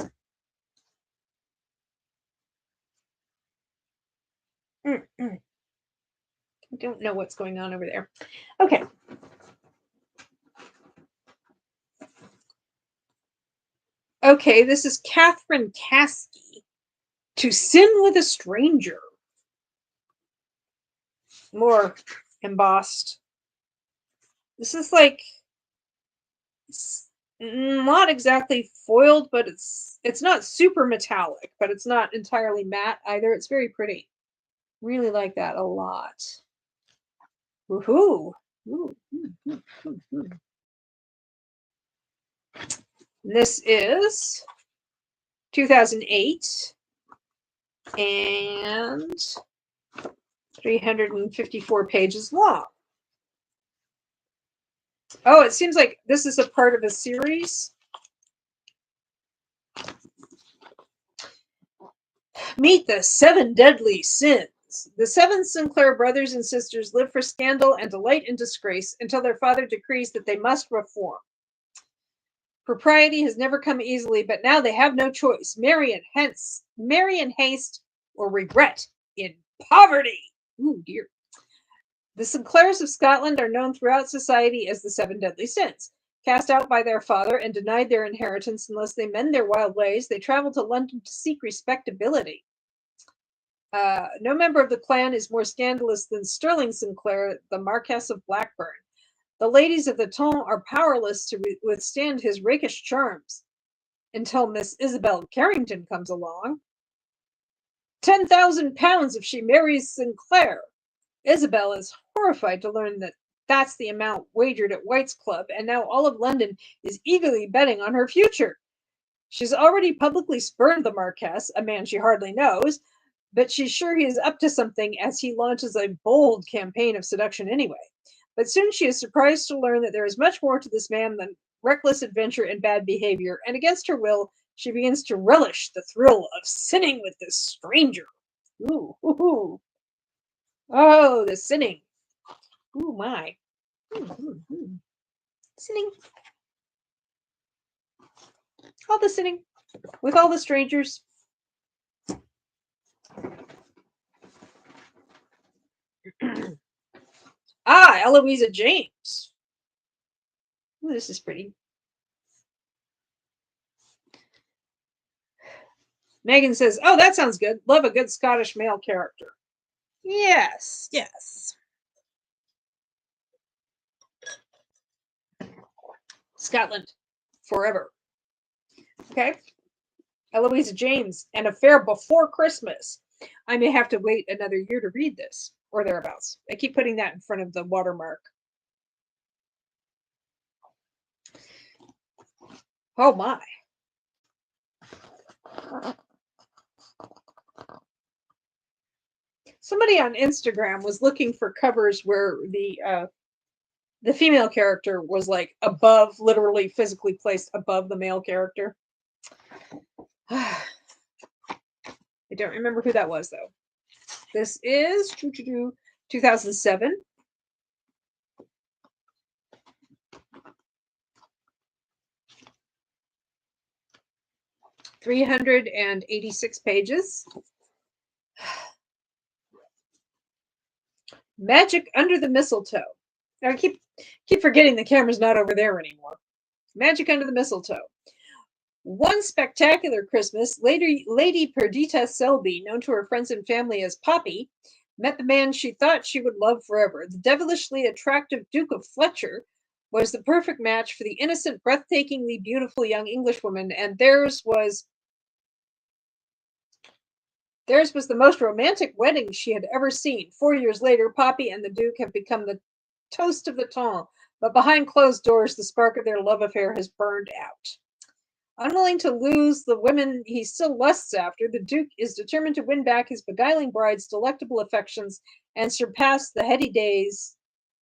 don't know what's going on over there. Okay. Okay, this is Catherine Caskey. To Sin with a Stranger. More embossed. This is like not exactly foiled, but it's not super metallic, but it's not entirely matte either. It's very pretty. Really like that a lot. Woohoo! This is 2008. and 354 pages long. Oh, it seems like this is a part of a series. Meet the 7 deadly sins. The 7 Sinclair brothers and sisters live for scandal and delight in disgrace until their father decrees that they must reform. Propriety has never come easily, but now they have no choice. Marry in haste or regret in poverty. Ooh, dear. The Sinclairs of Scotland are known throughout society as the 7 deadly sins. Cast out by their father and denied their inheritance unless they mend their wild ways, they travel to London to seek respectability. No member of the clan is more scandalous than Sterling Sinclair, the Marquess of Blackburn. The ladies of the ton are powerless to withstand his rakish charms until Miss Isabel Carrington comes along. £10,000 if she marries Sinclair. Isabel is horrified to learn that that's the amount wagered at White's Club, and now all of London is eagerly betting on her future. She's already publicly spurned the Marquess, a man she hardly knows, but she's sure he is up to something as he launches a bold campaign of seduction anyway. But soon she is surprised to learn that there is much more to this man than reckless adventure and bad behavior, and against her will, she begins to relish the thrill of sinning with this stranger. Ooh, ooh, ooh. Oh, the sinning. Ooh, my. Sinning. All the sinning with all the strangers. Eloisa James. Ooh, this is pretty. Megan says, oh, that sounds good. Love a good Scottish male character. Yes, yes. Scotland, forever. Okay. Eloisa James, An Affair Before Christmas. I may have to wait another year to read this, or thereabouts. I keep putting that in front of the watermark. Oh my. Somebody on Instagram was looking for covers where the female character was like above, literally physically placed above the male character. I don't remember who that was though. This is 2007. $386 pages. Magic Under the Mistletoe. Now I keep forgetting the camera's not over there anymore. Magic Under the Mistletoe. One spectacular Christmas, Lady Perdita Selby, known to her friends and family as Poppy, met the man she thought she would love forever. The devilishly attractive Duke of Fletcher was the perfect match for the innocent, breathtakingly beautiful young Englishwoman, and theirs was the most romantic wedding she had ever seen. 4 years later, Poppy and the Duke have become the toast of the town, but behind closed doors, the spark of their love affair has burned out. Unwilling to lose the women he still lusts after, the Duke is determined to win back his beguiling bride's delectable affections and surpass the heady days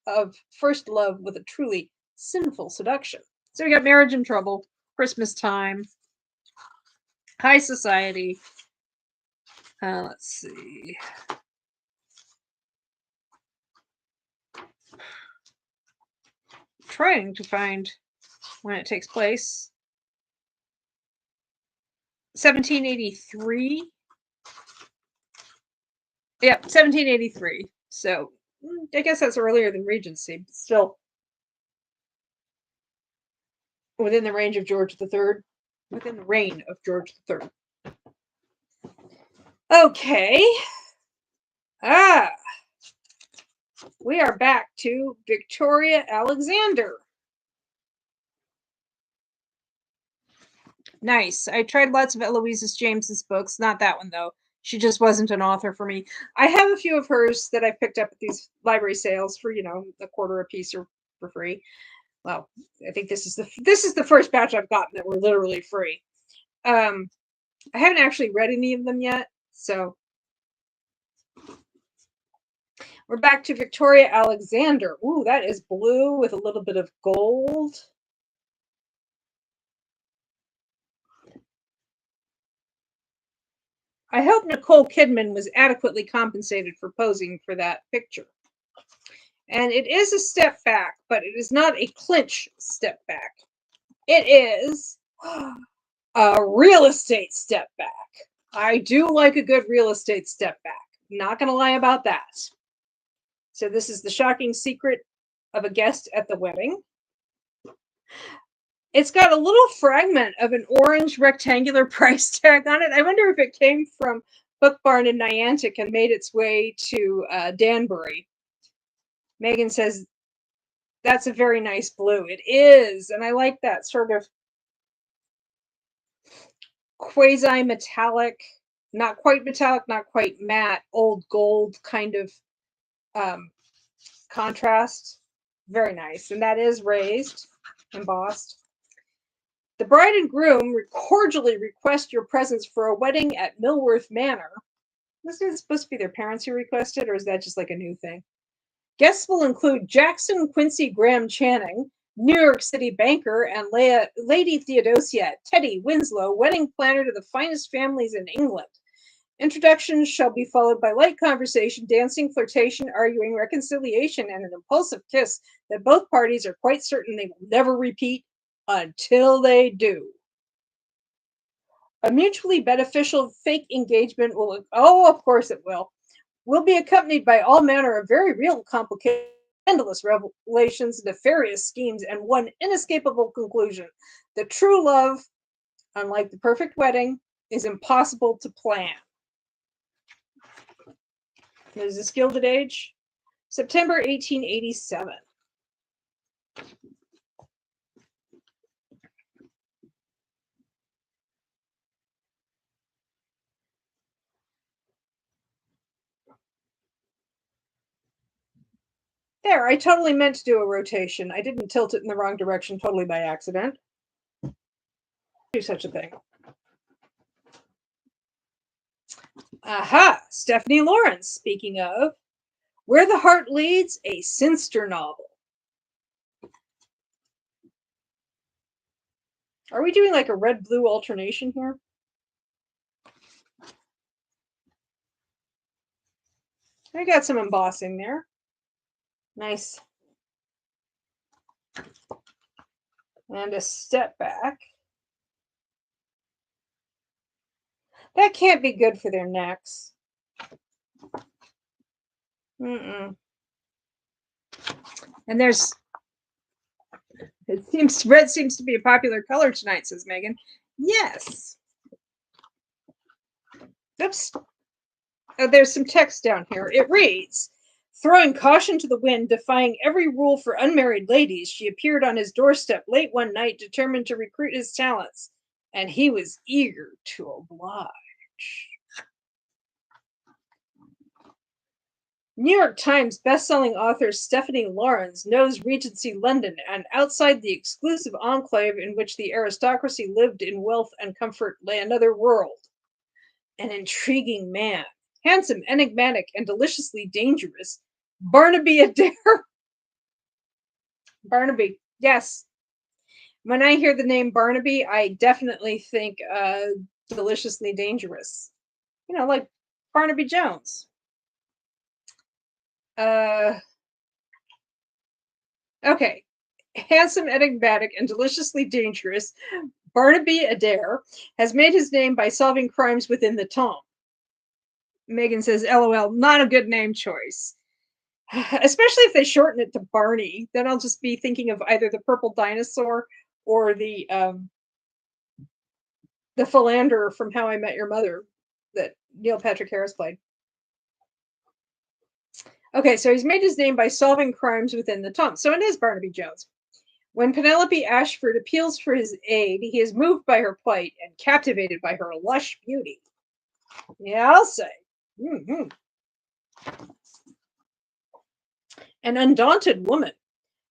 of first love with a truly sinful seduction. So we got marriage in trouble, Christmas time, high society. Let's see. Trying to find when it takes place. 1783. Yeah, 1783. So I guess that's earlier than Regency, but still within the range of George III. Within the reign of George III. Okay. We are back to Victoria Alexander. Nice. I tried lots of Eloisa James's books. Not that one, though. She just wasn't an author for me. I have a few of hers that I picked up at these library sales for, a quarter a piece or for free. Well, I think this is the first batch I've gotten that were literally free. I haven't actually read any of them yet, so We're back to Victoria Alexander. Ooh, that is blue with a little bit of gold. I hope Nicole Kidman was adequately compensated for posing for that picture. And it is a step back, but it is not a clinch step back. It is a real estate step back. I do like a good real estate step back. Not going to lie about that. So this is the shocking secret of a guest at the wedding. It's got a little fragment of an orange rectangular price tag on it. I wonder if it came from Book Barn in Niantic and made its way to Danbury. Megan says, that's a very nice blue. It is. And I like that sort of quasi-metallic, not quite metallic, not quite matte, old gold kind of contrast. Very nice. And that is raised, embossed. The bride and groom cordially request your presence for a wedding at Millworth Manor. This is supposed to be their parents who requested, or is that just like a new thing? Guests will include Jackson Quincy Graham Channing, New York City banker, and Lady Theodosia Teddy Winslow, wedding planner to the finest families in England. Introductions shall be followed by light conversation, dancing, flirtation, arguing, reconciliation, and an impulsive kiss that both parties are quite certain they will never repeat until they do. A mutually beneficial fake engagement will, of course it will be accompanied by all manner of very real complications, endless revelations, nefarious schemes, and one inescapable conclusion. The true love, unlike the perfect wedding, is impossible to plan. Is this Gilded Age? September 1887. There, I totally meant to do a rotation. I didn't tilt it in the wrong direction totally by accident. Do such a thing. Aha! Stephanie Lawrence, speaking of. Where the Heart Leads, a Sinster novel. Are we doing like a red-blue alternation here? I got some embossing there. Nice. And a step back. That can't be good for their necks. Mm-mm. And there's, red seems to be a popular color tonight, says Megan. Yes. Oops. Oh, there's some text down here. It reads, throwing caution to the wind, defying every rule for unmarried ladies, she appeared on his doorstep late one night, determined to recruit his talents, and he was eager to oblige. New York Times bestselling author Stephanie Lawrence knows Regency London, and outside the exclusive enclave in which the aristocracy lived in wealth and comfort lay another world. An intriguing man, handsome, enigmatic, and deliciously dangerous, Barnaby Adair. Barnaby, yes. When I hear the name Barnaby, I definitely think deliciously dangerous. You know, like Barnaby Jones. Okay. Handsome, enigmatic, and deliciously dangerous, Barnaby Adair has made his name by solving crimes within the tomb. Megan says, LOL, not a good name choice. Especially if they shorten it to Barney. Then I'll just be thinking of either the purple dinosaur or the philanderer from How I Met Your Mother that Neil Patrick Harris played. Okay, so he's made his name by solving crimes within the tomb. So it is Barnaby Jones. When Penelope Ashford appeals for his aid, he is moved by her plight and captivated by her lush beauty. Yeah, I'll say. Mm-hmm. An undaunted woman.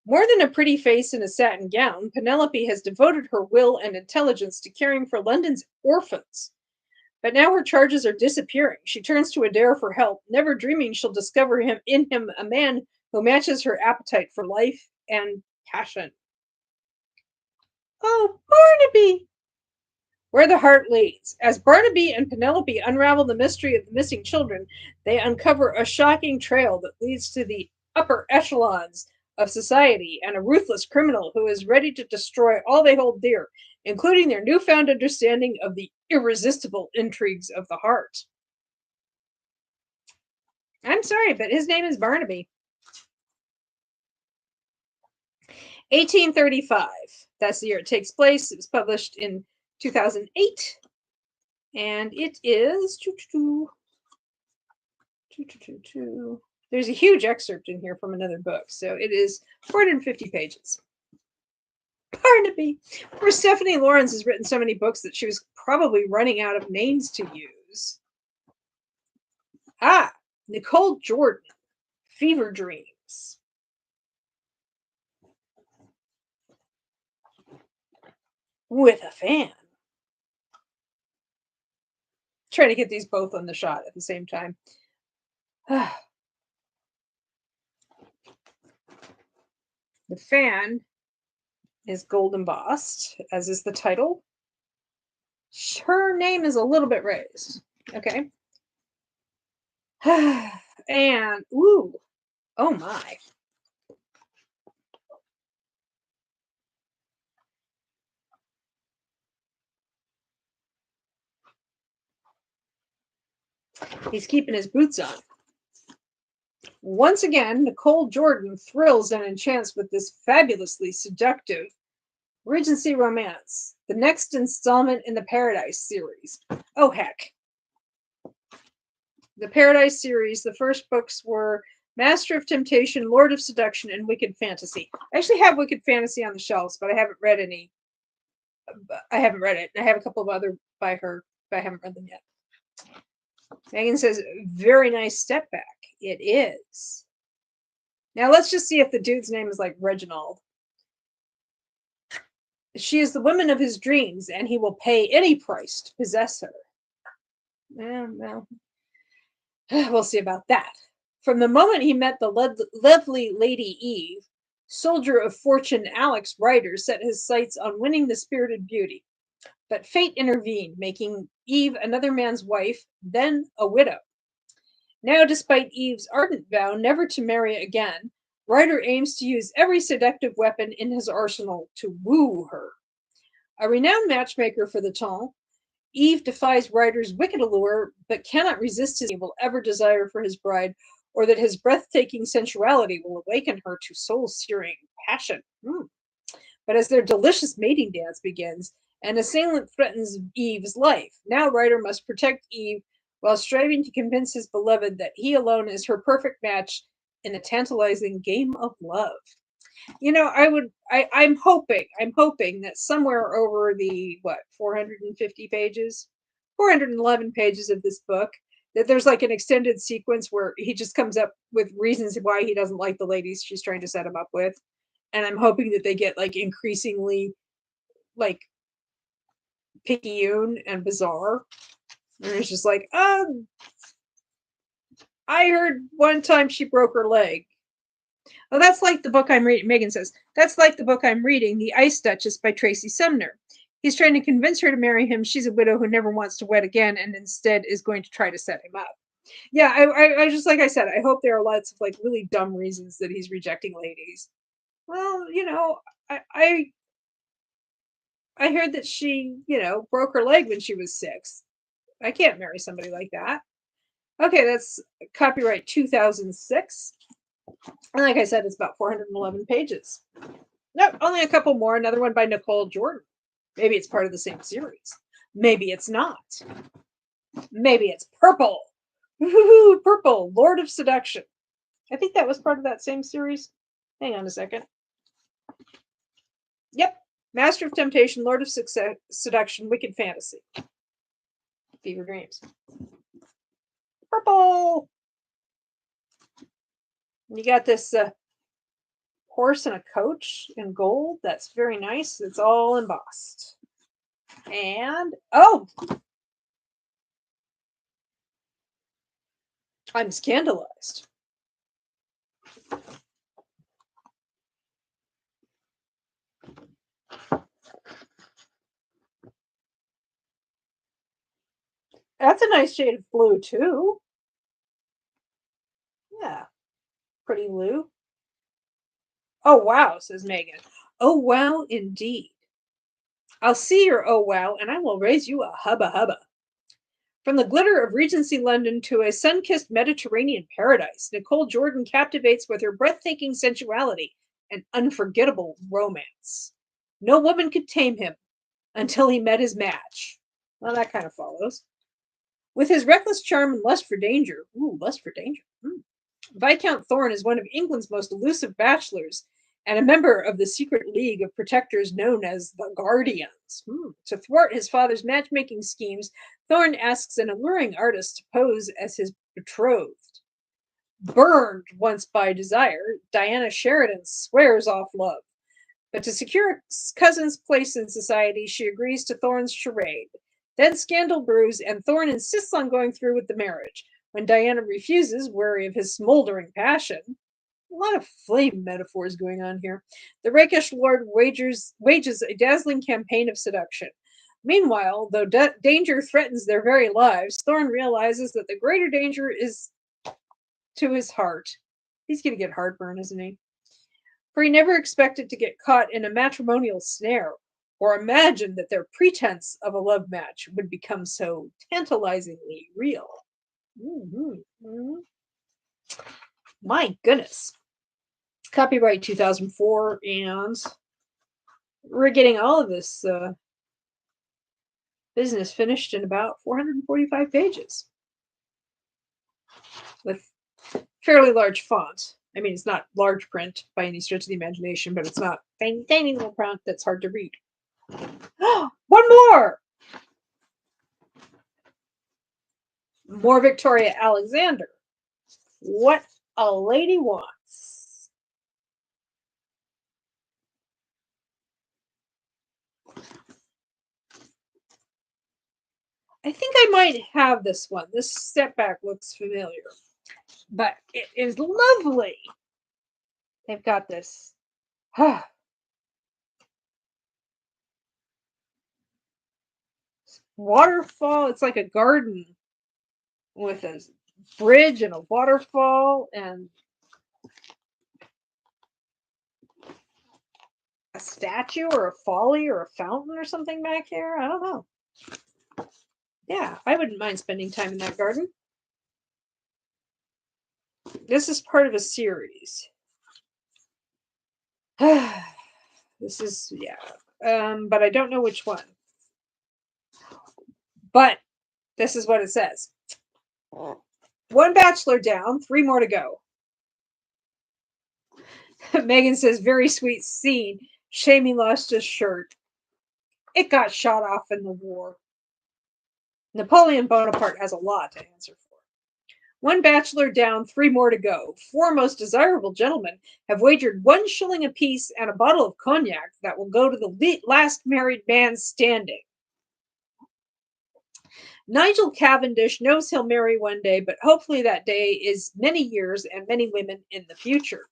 More than a pretty face in a satin gown, Penelope has devoted her will and intelligence to caring for London's orphans. But now her charges are disappearing. She turns to Adair for help, never dreaming she'll discover him a man who matches her appetite for life and passion. Oh, Barnaby! Where the heart leads. As Barnaby and Penelope unravel the mystery of the missing children, they uncover a shocking trail that leads to the upper echelons of society and a ruthless criminal who is ready to destroy all they hold dear, including their newfound understanding of the irresistible intrigues of the heart. I'm sorry, but his name is Barnaby. 1835. That's the year it takes place. It was published in 2008. And it is. There's a huge excerpt in here from another book. So it is 450 pages. Barnaby. Poor Stephanie Lawrence has written so many books that she was probably running out of names to use. Ah, Nicole Jordan. Fever Dreams. With a fan. Trying to get these both on the shot at the same time. The fan is gold embossed, as is the title. Her name is a little bit raised. Okay. And, ooh, oh my. He's keeping his boots on. Once again, Nicole Jordan thrills and enchants with this fabulously seductive Regency romance, the next installment in the Paradise series. Oh, heck. The Paradise series, the first books were Master of Temptation, Lord of Seduction, and Wicked Fantasy. I actually have Wicked Fantasy on the shelves, but I haven't read any. I haven't read it. I have a couple of other by her, but I haven't read them yet. Megan says, very nice step back. It is. Now let's just see if the dude's name is like Reginald. She is the woman of his dreams, and he will pay any price to possess her. Well, we'll see about that. From the moment he met the lovely Lady Eve, soldier of fortune Alex Ryder set his sights on winning the spirited beauty. But fate intervened, making Eve another man's wife, then a widow. Now, despite Eve's ardent vow never to marry again, Ryder aims to use every seductive weapon in his arsenal to woo her. A renowned matchmaker for the temps, Eve defies Ryder's wicked allure, but cannot resist his will ever desire for his bride, or that his breathtaking sensuality will awaken her to soul-searing passion. But as their delicious mating dance begins, an assailant threatens Eve's life. Now Ryder must protect Eve while striving to convince his beloved that he alone is her perfect match in a tantalizing game of love. You know, I'm hoping that somewhere over the 450 pages, 411 pages of this book, that there's like an extended sequence where he just comes up with reasons why he doesn't like the ladies she's trying to set him up with. And I'm hoping that they get like increasingly like picayune and bizarre. And it's just like, I heard one time she broke her leg. Oh, that's like the book I'm reading. Megan says, that's like the book I'm reading, The Ice Duchess by Tracy Sumner. He's trying to convince her to marry him. She's a widow who never wants to wed again and instead is going to try to set him up. Yeah, I just, like I said, I hope there are lots of like really dumb reasons that he's rejecting ladies. Well, you know, I heard that she, broke her leg when she was 6. I can't marry somebody like that. Okay, that's copyright 2006. And like I said, it's about 411 pages. No, only a couple more. Another one by Nicole Jordan. Maybe it's part of the same series. Maybe it's not. Maybe it's Purple. Woo-hoo, Purple, Lord of Seduction. I think that was part of that same series. Hang on a second. Yep. Master of Temptation, Lord of Seduction, Wicked Fantasy. Fever Dreams. Purple. You got this horse and a coach in gold. That's very nice. It's all embossed. And, oh, I'm scandalized. That's a nice shade of blue too. Yeah, pretty blue. Oh wow, says Megan. Oh wow, indeed. I'll see your oh wow, and I will raise you a hubba hubba. From the glitter of Regency London to a sun kissed Mediterranean paradise, Nicole Jordan captivates with her breathtaking sensuality and unforgettable romance. No woman could tame him until he met his match. Well, that kind of follows. With his reckless charm and lust for danger, lust for danger. Viscount Thorne is one of England's most elusive bachelors and a member of the secret league of protectors known as the Guardians. To thwart his father's matchmaking schemes, Thorne asks an alluring artist to pose as his betrothed. Burned once by desire, Diana Sheridan swears off love. But to secure a cousin's place in society, she agrees to Thorne's charade. Then scandal brews, and Thorne insists on going through with the marriage. When Diana refuses, wary of his smoldering passion, a lot of flame metaphors going on here, the rakish lord wages a dazzling campaign of seduction. Meanwhile, though danger threatens their very lives, Thorne realizes that the greater danger is to his heart. He's going to get heartburn, isn't he? For he never expected to get caught in a matrimonial snare or imagined that their pretense of a love match would become so tantalizingly real. My goodness. Copyright 2004, and we're getting all of this business finished in about 445 pages with fairly large font. I mean, it's not large print by any stretch of the imagination, but it's not tiny, tiny little print that's hard to read. One more! More Victoria Alexander. What a Lady Wants. I think I might have this one. This stepback looks familiar, but it is lovely. They've got this. Waterfall. It's like a garden with a bridge and a waterfall and a statue or a folly or a fountain or something back here. I don't know. Yeah, I wouldn't mind spending time in that garden. This is part of a series. This is, yeah. But I don't know which one. But this is what it says. One bachelor down, 3 more to go. Megan says, very sweet scene. Shame he lost his shirt. It got shot off in the war. Napoleon Bonaparte has a lot to answer for. One bachelor down, 3 more to go. 4 most desirable gentlemen have wagered 1 shilling apiece and a bottle of cognac that will go to the last married man standing. Nigel Cavendish knows he'll marry one day, but hopefully that day is many years and many women in the future.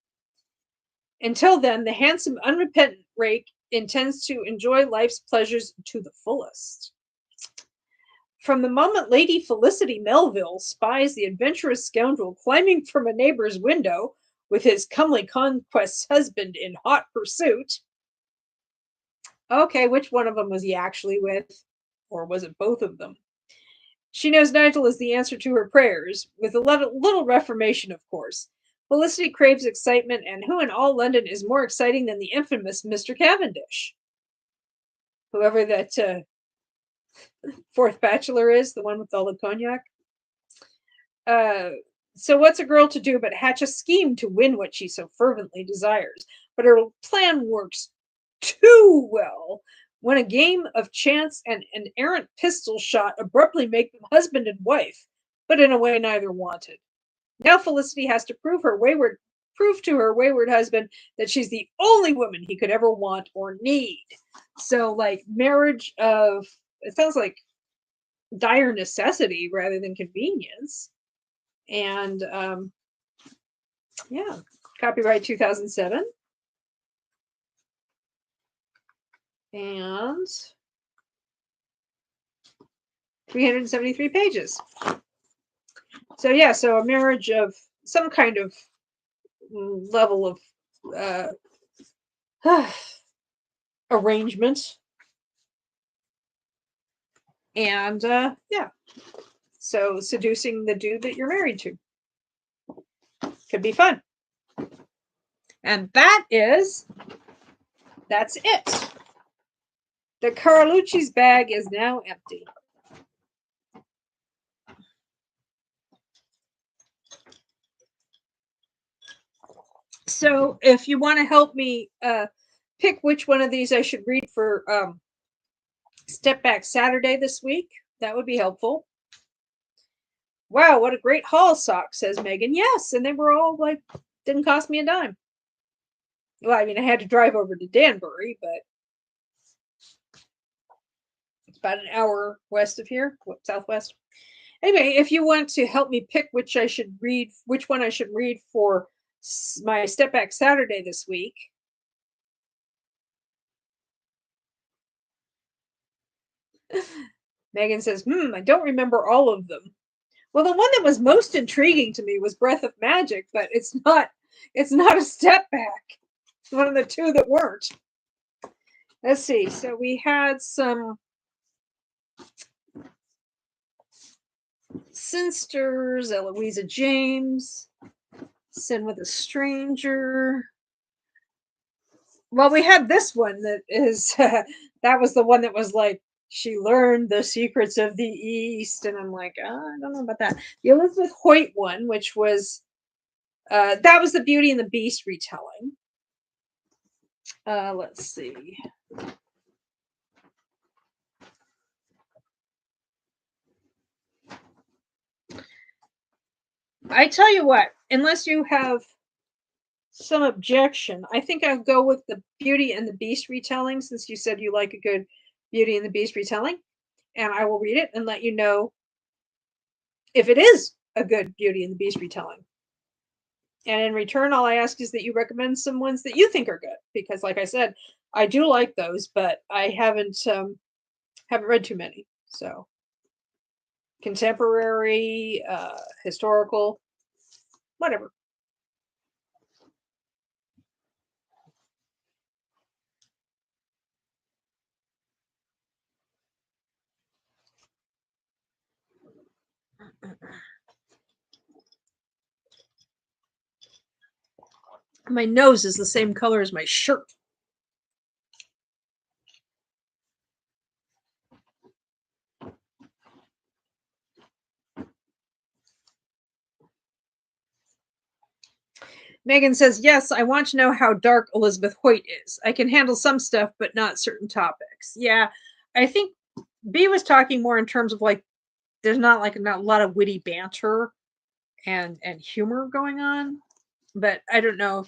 Until then, the handsome, unrepentant rake intends to enjoy life's pleasures to the fullest. From the moment Lady Felicity Melville spies the adventurous scoundrel climbing from a neighbor's window with his comely conquest's husband in hot pursuit. Okay, which one of them was he actually with? Or was it both of them? She knows Nigel is the answer to her prayers, with a little reformation, of course. Felicity craves excitement, and who in all London is more exciting than the infamous Mr. Cavendish? Whoever that 4th bachelor is, the one with all the cognac. So what's a girl to do but hatch a scheme to win what she so fervently desires? But her plan works too well when a game of chance and an errant pistol shot abruptly make them husband and wife, but in a way neither wanted. Now Felicity has to prove to her wayward husband that she's the only woman he could ever want or need. So, like, marriage of, it sounds like dire necessity rather than convenience. And yeah, copyright 2007. And 373 pages. So yeah, so a marriage of some kind of level of arrangement. And yeah, so seducing the dude that you're married to could be fun. And that's it. The Carlucci's bag is now empty. So if you want to help me pick which one of these I should read for Step Back Saturday this week, that would be helpful. Wow, what a great haul, Sock, says Megan. Yes, and they were all like, didn't cost me a dime. Well, I mean, I had to drive over to Danbury, but it's about an hour west of here, southwest. Anyway, if you want to help me pick which one I should read for my Step Back Saturday this week. Megan says, I don't remember all of them. Well, the one that was most intriguing to me was Breath of Magic, but it's not a step back. It's one of the two that weren't. Let's see. So we had some Sinsters, Eloisa James, Sin with a Stranger. Well, we had this one that is that was the one that was like she learned the secrets of the East, and I'm like, I don't know about that. The Elizabeth Hoyt one, which was that was the Beauty and the Beast retelling. Let's see. I tell you what, unless you have some objection, I think I'll go with the Beauty and the Beast retelling, since you said you like a good Beauty and the Beast retelling, and I will read it and let you know if it is a good Beauty and the Beast retelling. And in return, all I ask is that you recommend some ones that you think are good, because, like I said, I do like those, but I haven't read too many. So, contemporary, historical, whatever. My nose is the same color as my shirt. Megan says, yes, I want to know how dark Elizabeth Hoyt is. I can handle some stuff, but not certain topics. Yeah, I think B was talking more in terms of like, there's not a lot of witty banter and humor going on, but I don't know.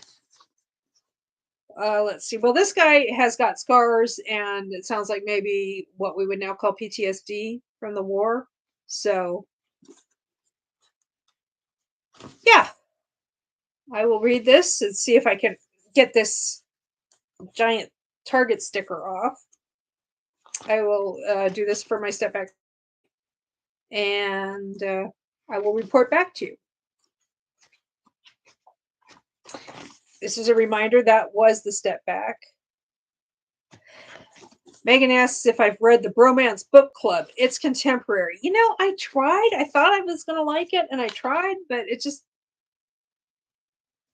Let's see. Well, this guy has got scars, and it sounds like maybe what we would now call PTSD from the war. So, yeah, I will read this and see if I can get this giant Target sticker off. I will do this for my step back, and I will report back to you. This is a reminder that was the step back. Megan asks if I've read the Bromance Book Club. It's contemporary. You know, I tried. I thought I was going to like it, and I tried, but it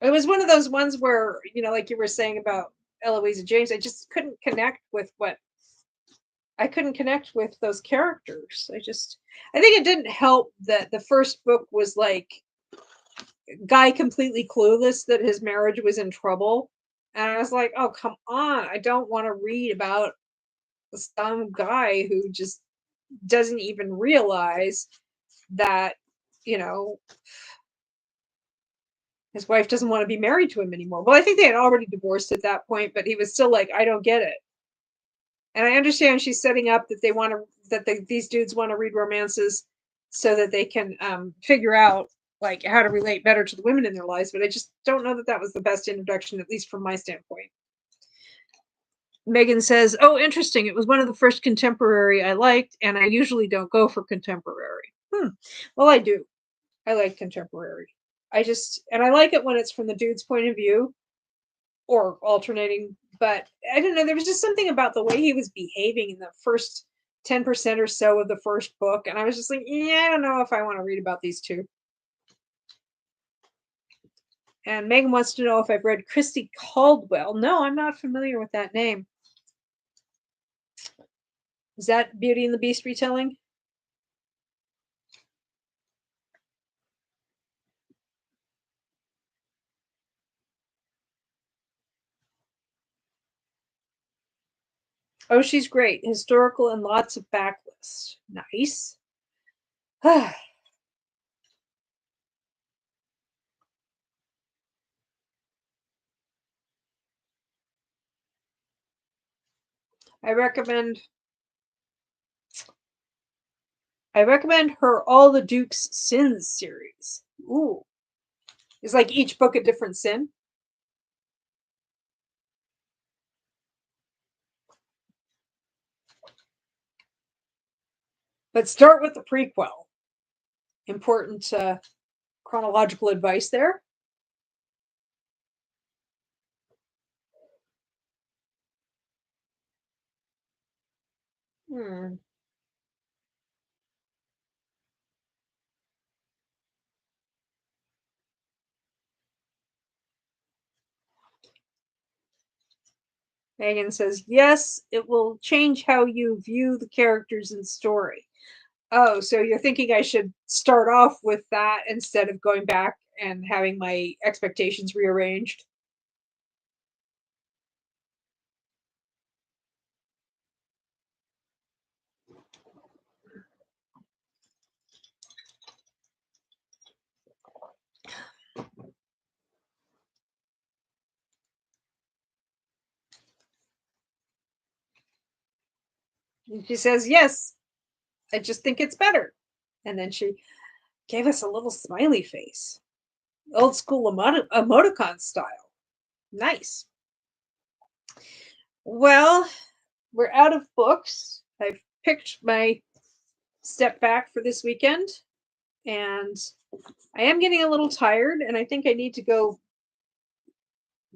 was one of those ones where, like you were saying about Eloisa James, I just couldn't connect with those characters. I think it didn't help that the first book was like guy completely clueless that his marriage was in trouble. And I was like, oh, come on. I don't want to read about some guy who just doesn't even realize that, his wife doesn't want to be married to him anymore. Well, I think they had already divorced at that point, but he was still like, I don't get it. And I understand she's setting up that these dudes want to read romances so that they can figure out like how to relate better to the women in their lives, but I just don't know that that was the best introduction, at least from my standpoint. Megan says, "Oh, interesting. It was one of the first contemporary I liked, and I usually don't go for contemporary." Well, I do. I like contemporary. And I like it when it's from the dude's point of view or alternating, but I don't know, there was just something about the way he was behaving in the first 10% or so of the first book, and I was just like, "Yeah, I don't know if I wanna read about these 2." And Megan wants to know if I've read Christy Caldwell. No, I'm not familiar with that name. Is that Beauty and the Beast retelling? Oh, she's great. Historical and lots of backlists. Nice. I recommend I recommend her All the Duke's Sins series. Ooh. Is like each book a different sin? But start with the prequel. Important chronological advice there. Hmm. Megan says, yes, it will change how you view the characters and story. Oh, so you're thinking I should start off with that instead of going back and having my expectations rearranged? And she says, yes, I just think it's better. And then she gave us a little smiley face, old school emoticon style. Nice. Well, we're out of books. I've picked my step back for this weekend, and I am getting a little tired, and I think I need to go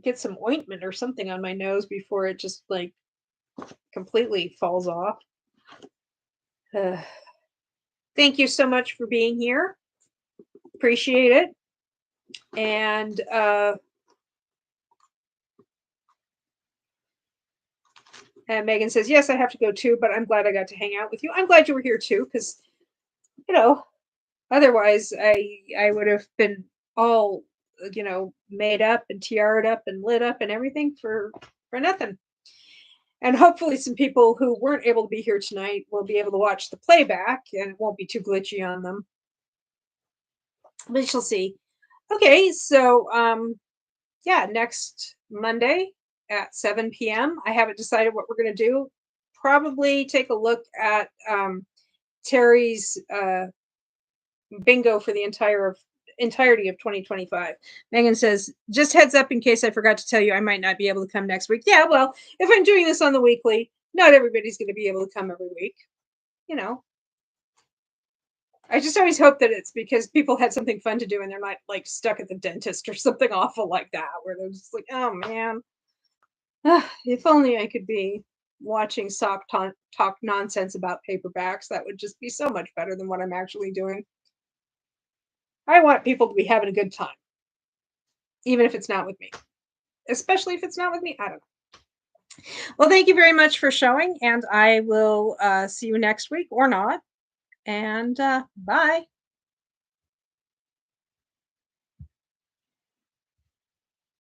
get some ointment or something on my nose before it just like completely falls off. Uh, Thank you so much for being here. Appreciate it. And Megan says, yes, I have to go too, but I'm glad I got to hang out with you. I'm glad you were here too, because, you know, otherwise I would have been all, made up and tiared up and lit up and everything for nothing. And hopefully some people who weren't able to be here tonight will be able to watch the playback and it won't be too glitchy on them. We shall see. Okay, so yeah, next Monday at 7 p.m. I haven't decided what we're gonna do. Probably take a look at Terry's bingo for the entirety of 2025. Megan says, just heads up in case I forgot to tell you, I might not be able to come next week. Yeah, well, if I'm doing this on the weekly, not everybody's going to be able to come every week. You know, I just always hope that it's because people had something fun to do and they're not like stuck at the dentist or something awful like that, where they're just like, oh man, if only I could be watching talk nonsense about paperbacks. That would just be so much better than what I'm actually doing. I want people to be having a good time, even if it's not with me. Especially if it's not with me. I don't know. Well, thank you very much for showing, and I will see you next week or not. And bye.